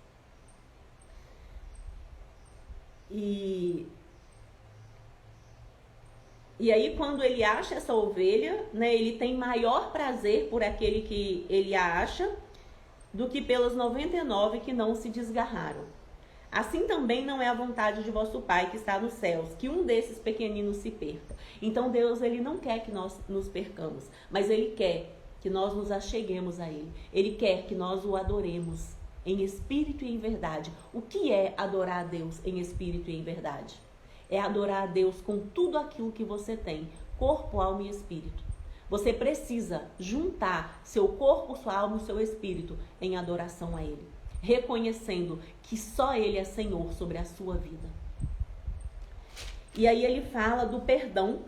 E aí, quando ele acha essa ovelha, né, ele tem maior prazer por aquele que ele acha do que pelas 99 que não se desgarraram. Assim também não é a vontade de vosso Pai que está nos céus, que um desses pequeninos se perca. Então Deus, ele não quer que nós nos percamos, mas ele quer que nós nos acheguemos a ele. Ele quer que nós o adoremos em espírito e em verdade. O que é adorar a Deus em espírito e em verdade? É adorar a Deus com tudo aquilo que você tem, corpo, alma e espírito. Você precisa juntar seu corpo, sua alma e seu espírito em adoração a Ele. reconhecendo que só Ele é Senhor sobre a sua vida. E aí ele fala do perdão,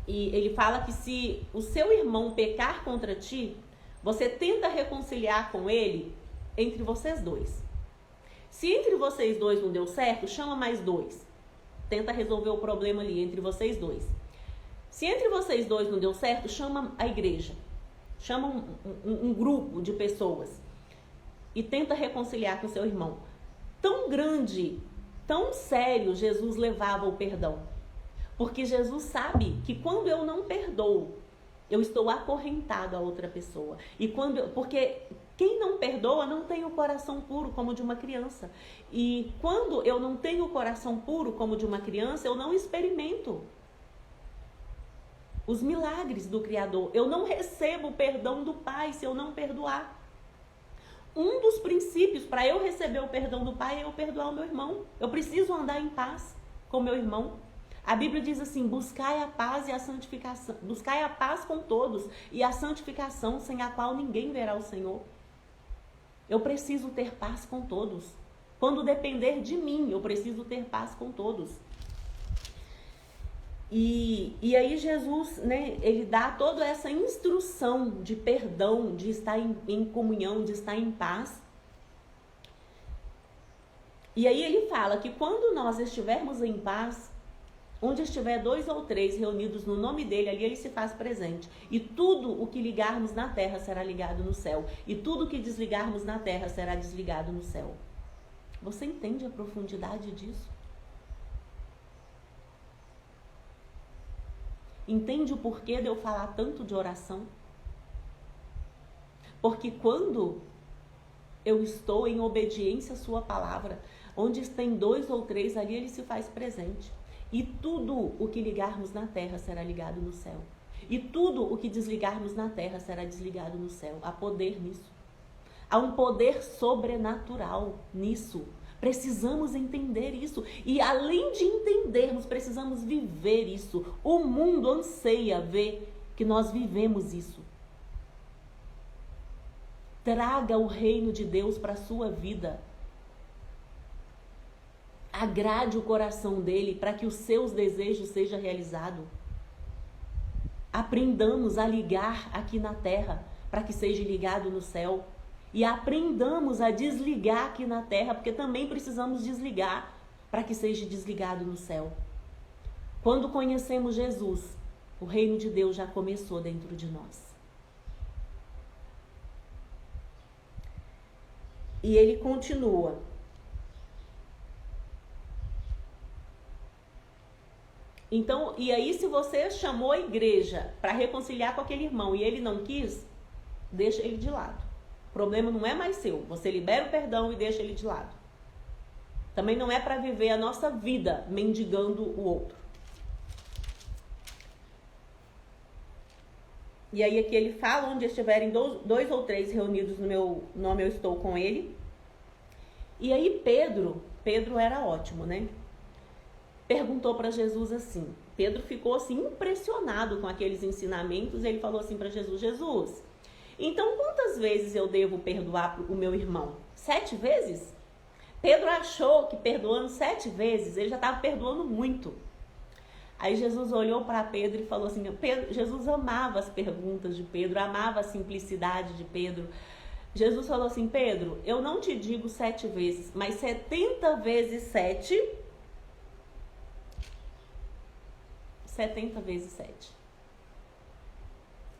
e ele fala que se o seu irmão pecar contra ti, você tenta reconciliar com ele entre vocês dois. Se entre vocês dois não deu certo, chama mais dois. Tenta resolver o problema ali entre vocês dois. Se entre vocês dois não deu certo, chama a igreja. Chama um grupo de pessoas e tenta reconciliar com seu irmão. Tão grande, tão sério Jesus levava o perdão. Porque Jesus sabe que quando eu não perdoo, eu estou acorrentado a outra pessoa. Porque quem não perdoa não tem o coração puro como de uma criança. E quando eu não tenho o coração puro como de uma criança, eu não experimento os milagres do Criador. Eu não recebo o perdão do Pai se eu não perdoar. Um dos princípios para eu receber o perdão do Pai é eu perdoar o meu irmão. Eu preciso andar em paz com o meu irmão. A Bíblia diz assim: buscai a paz e a santificação, buscai a paz com todos e a santificação, sem a qual ninguém verá o Senhor. Eu preciso ter paz com todos. Quando depender de mim, eu preciso ter paz com todos. E aí Jesus, né, ele dá toda essa instrução de perdão, de estar em comunhão, de estar em paz. E aí ele fala que quando nós estivermos em paz, onde estiver 2 ou 3 reunidos no nome dele, ali ele se faz presente. E tudo o que ligarmos na terra será ligado no céu. E tudo o que desligarmos na terra será desligado no céu. Você entende a profundidade disso? Entende o porquê de eu falar tanto de oração? Porque quando eu estou em obediência à sua palavra, onde tem 2 ou 3, ali ele se faz presente. E tudo o que ligarmos na terra será ligado no céu. E tudo o que desligarmos na terra será desligado no céu. Há poder nisso. Há um poder sobrenatural nisso. Precisamos entender isso. E além de entendermos, precisamos viver isso. O mundo anseia ver que nós vivemos isso. Traga o reino de Deus para a sua vida. Agrade o coração dele para que os seus desejos sejam realizados. Aprendamos a ligar aqui na terra para que seja ligado no céu. E aprendamos a desligar aqui na terra, porque também precisamos desligar para que seja desligado no céu. Quando conhecemos Jesus, o reino de Deus já começou dentro de nós. E ele continua. Então, e aí se você chamou a igreja para reconciliar com aquele irmão e ele não quis, deixa ele de lado. O problema não é mais seu. Você libera o perdão e deixa ele de lado. Também não é para viver a nossa vida mendigando o outro. E aí aqui ele fala, onde estiverem 2 ou 3 reunidos no meu nome, eu estou com ele. E aí Pedro era ótimo, né? Perguntou para Jesus assim. Pedro ficou assim impressionado com aqueles ensinamentos. Ele falou assim para Jesus: Jesus, então quantas vezes eu devo perdoar o meu irmão? 7 vezes? Pedro achou que perdoando 7 vezes, ele já estava perdoando muito. Aí Jesus olhou para Pedro e falou assim, Jesus amava as perguntas de Pedro, amava a simplicidade de Pedro. Jesus falou assim: Pedro, eu não te digo 7 vezes, mas 70 vezes 7, 70 vezes 7.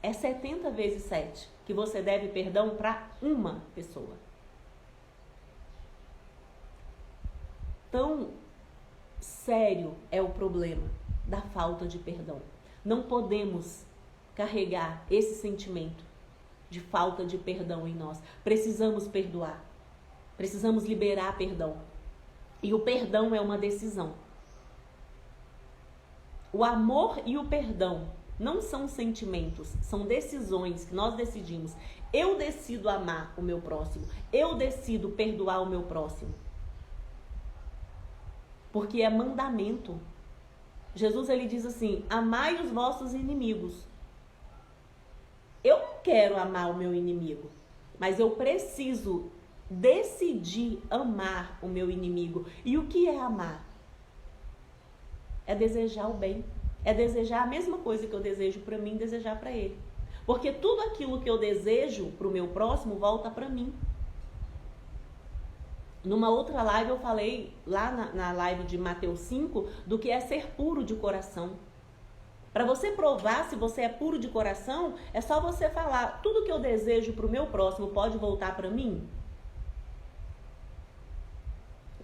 É 70 vezes 7 que você deve perdão para uma pessoa. Tão sério é o problema da falta de perdão. Não podemos carregar esse sentimento de falta de perdão em nós. Precisamos perdoar. Precisamos liberar perdão. E o perdão é uma decisão. O amor e o perdão não são sentimentos, são decisões que nós decidimos. Eu decido amar o meu próximo. Eu decido perdoar o meu próximo. Porque é mandamento. Jesus, ele diz assim: amai os vossos inimigos. Eu não quero amar o meu inimigo, mas eu preciso decidir amar o meu inimigo. E o que é amar? É desejar o bem. É desejar a mesma coisa que eu desejo para mim, desejar para ele. Porque tudo aquilo que eu desejo para o meu próximo volta para mim. Numa outra live eu falei, lá na live de Mateus 5, do que é ser puro de coração. Para você provar se você é puro de coração, é só você falar, tudo que eu desejo para o meu próximo pode voltar para mim?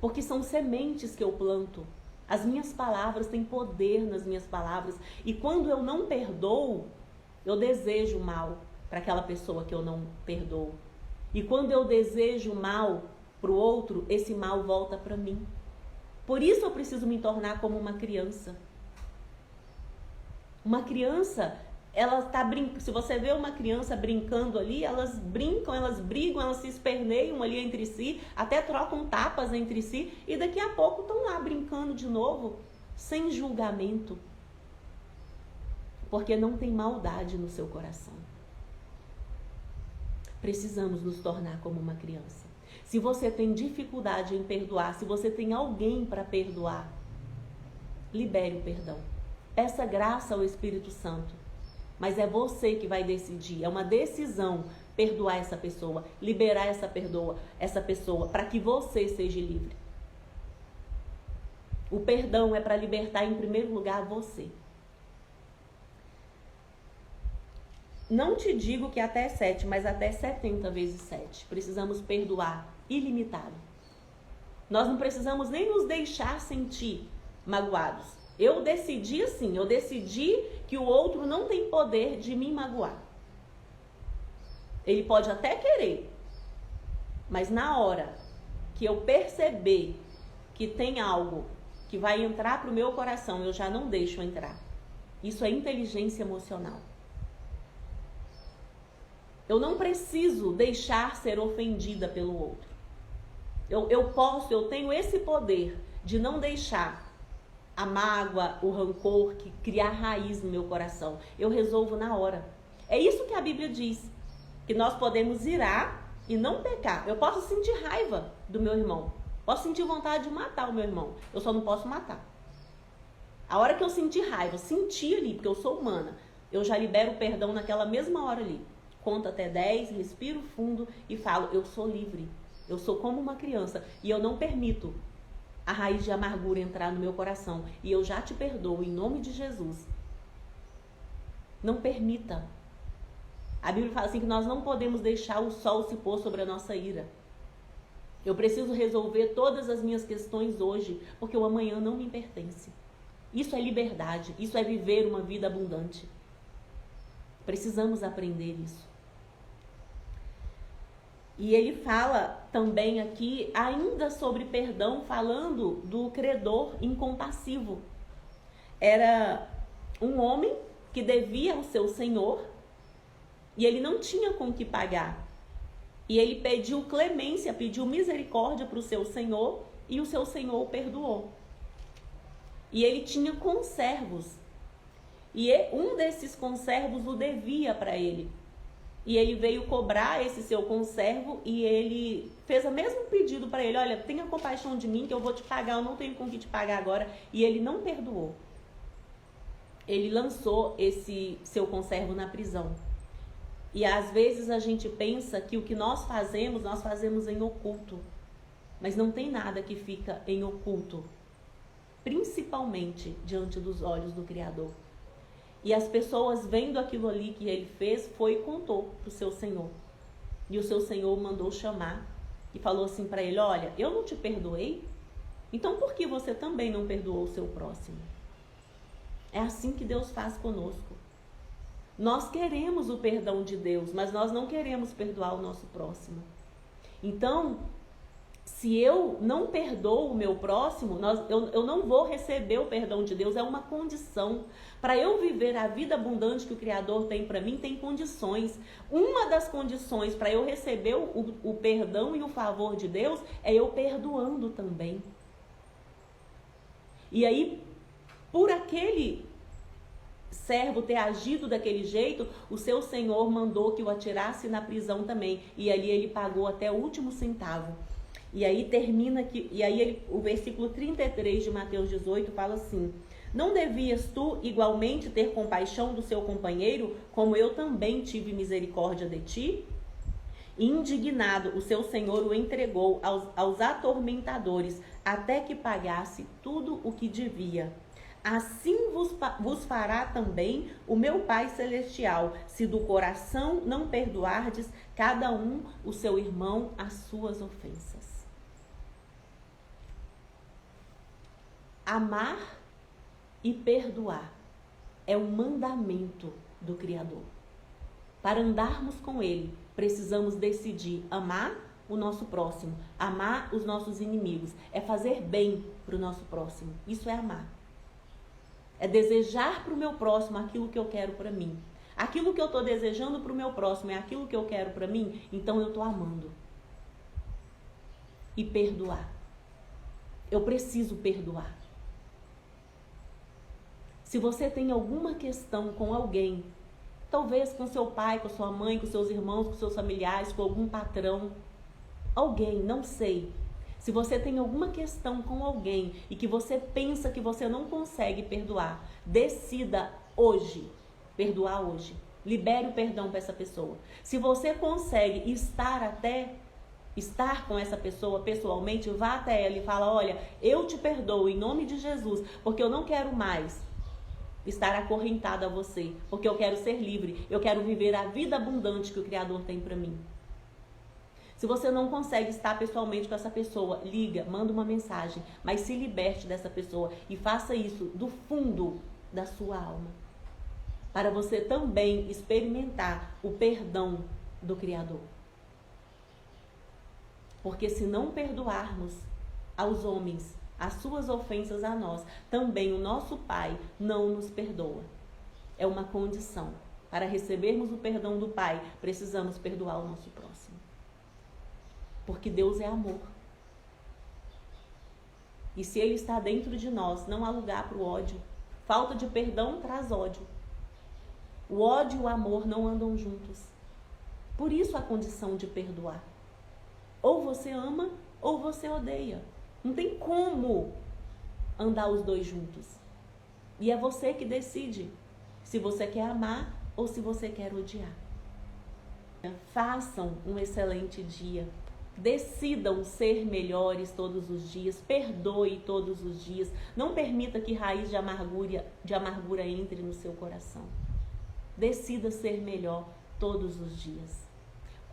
Porque são sementes que eu planto. As minhas palavras têm poder nas minhas palavras. E quando eu não perdoo, eu desejo mal para aquela pessoa que eu não perdoo. E quando eu desejo mal para o outro, esse mal volta para mim. Por isso eu preciso me tornar como uma criança. Uma criança, ela está brincando. Se você vê uma criança brincando ali, elas brincam, elas brigam, elas se esperneiam ali entre si, até trocam tapas entre si, e daqui a pouco estão lá brincando de novo, sem julgamento. Porque não tem maldade no seu coração. Precisamos nos tornar como uma criança. Se você tem dificuldade em perdoar, se você tem alguém para perdoar, libere o perdão. Peça graça ao Espírito Santo. Mas é você que vai decidir. É uma decisão perdoar essa pessoa, liberar essa pessoa, para que você seja livre. O perdão é para libertar em primeiro lugar você. Não te digo que até 7, mas até 70 vezes 7. Precisamos perdoar ilimitado. Nós não precisamos nem nos deixar sentir magoados. Eu decidi assim, eu decidi que o outro não tem poder de me magoar. Ele pode até querer, mas na hora que eu perceber que tem algo que vai entrar para o meu coração, eu já não deixo entrar. Isso é inteligência emocional. Eu não preciso deixar ser ofendida pelo outro. Eu tenho esse poder de não deixar a mágoa, o rancor, que criar raiz no meu coração. Eu resolvo na hora. É isso que a Bíblia diz. Que nós podemos irar e não pecar. Eu posso sentir raiva do meu irmão. Posso sentir vontade de matar o meu irmão. Eu só não posso matar. A hora que eu sentir raiva, sentir ali, porque eu sou humana, eu já libero o perdão naquela mesma hora ali. Conto até 10, respiro fundo e falo, eu sou livre. Eu sou como uma criança e eu não permito a raiz de amargura entrar no meu coração. E eu já te perdoo em nome de Jesus. Não permita. A Bíblia fala assim que nós não podemos deixar o sol se pôr sobre a nossa ira. Eu preciso resolver todas as minhas questões hoje, porque o amanhã não me pertence. Isso é liberdade, isso é viver uma vida abundante. Precisamos aprender isso. E ele fala também aqui, ainda sobre perdão, falando do credor incompassivo. Era um homem que devia ao seu senhor e ele não tinha com que pagar. E ele pediu clemência, pediu misericórdia para o seu senhor e o seu senhor o perdoou. E ele tinha conservos. E um desses conservos o devia para ele. E ele veio cobrar esse seu conservo e ele fez o mesmo pedido para ele. Olha, tenha compaixão de mim que eu vou te pagar, eu não tenho com que te pagar agora. E ele não perdoou. Ele lançou esse seu conservo na prisão. E às vezes a gente pensa que o que nós fazemos em oculto. Mas não tem nada que fica em oculto. Principalmente diante dos olhos do Criador. E as pessoas vendo aquilo ali que ele fez, foi e contou para o seu senhor. E o seu senhor mandou chamar e falou assim para ele, olha, eu não te perdoei, então por que você também não perdoou o seu próximo? É assim que Deus faz conosco. Nós queremos o perdão de Deus, mas nós não queremos perdoar o nosso próximo. Então, se eu não perdoo o meu próximo, eu não vou receber o perdão de Deus, é uma condição. Para eu viver a vida abundante que o Criador tem para mim, tem condições. Uma das condições para eu receber o perdão e o favor de Deus é eu perdoando também. E aí, por aquele servo ter agido daquele jeito, o seu senhor mandou que o atirasse na prisão também. E ali ele pagou até o último centavo. E aí termina aqui, o versículo 33 de Mateus 18 fala assim: não devias tu igualmente ter compaixão do seu companheiro, como eu também tive misericórdia de ti? Indignado, o seu senhor o entregou aos atormentadores, até que pagasse tudo o que devia. Assim vos fará também o meu Pai Celestial, se do coração não perdoardes cada um o seu irmão as suas ofensas. Amar e perdoar é um mandamento do Criador. Para andarmos com Ele, precisamos decidir amar o nosso próximo, amar os nossos inimigos. É fazer bem para o nosso próximo. Isso é amar. É desejar para o meu próximo aquilo que eu quero para mim. Aquilo que eu estou desejando para o meu próximo é aquilo que eu quero para mim, então eu estou amando. E perdoar. Eu preciso perdoar. Se você tem alguma questão com alguém, talvez com seu pai, com sua mãe, com seus irmãos, com seus familiares, com algum patrão, alguém, não sei. Se você tem alguma questão com alguém e que você pensa que você não consegue perdoar, decida hoje, perdoar hoje. Libere o perdão para essa pessoa. Se você consegue estar com essa pessoa pessoalmente, vá até ela e fala: olha, eu te perdoo em nome de Jesus, porque eu não quero mais estar acorrentado a você, porque eu quero ser livre, eu quero viver a vida abundante que o Criador tem para mim. Se você não consegue estar pessoalmente com essa pessoa, liga, manda uma mensagem, mas se liberte dessa pessoa e faça isso do fundo da sua alma, para você também experimentar o perdão do Criador. Porque se não perdoarmos aos homens as suas ofensas a nós, também o nosso Pai não nos perdoa. É uma condição. Para recebermos o perdão do Pai, precisamos perdoar o nosso próximo. Porque Deus é amor. E se Ele está dentro de nós, não há lugar para o ódio. Falta de perdão traz ódio. O ódio e o amor não andam juntos. Por isso a condição de perdoar. Ou você ama, ou você odeia. Não tem como andar os dois juntos. E é você que decide se você quer amar ou se você quer odiar. Façam um excelente dia. Decidam ser melhores todos os dias. Perdoe todos os dias. Não permita que raiz de amargura entre no seu coração. Decida ser melhor todos os dias.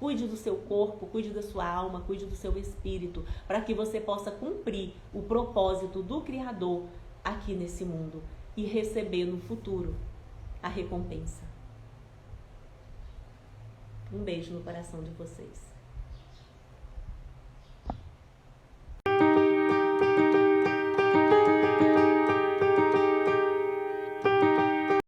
Cuide do seu corpo, cuide da sua alma, cuide do seu espírito, para que você possa cumprir o propósito do Criador aqui nesse mundo e receber no futuro a recompensa. Um beijo no coração de vocês.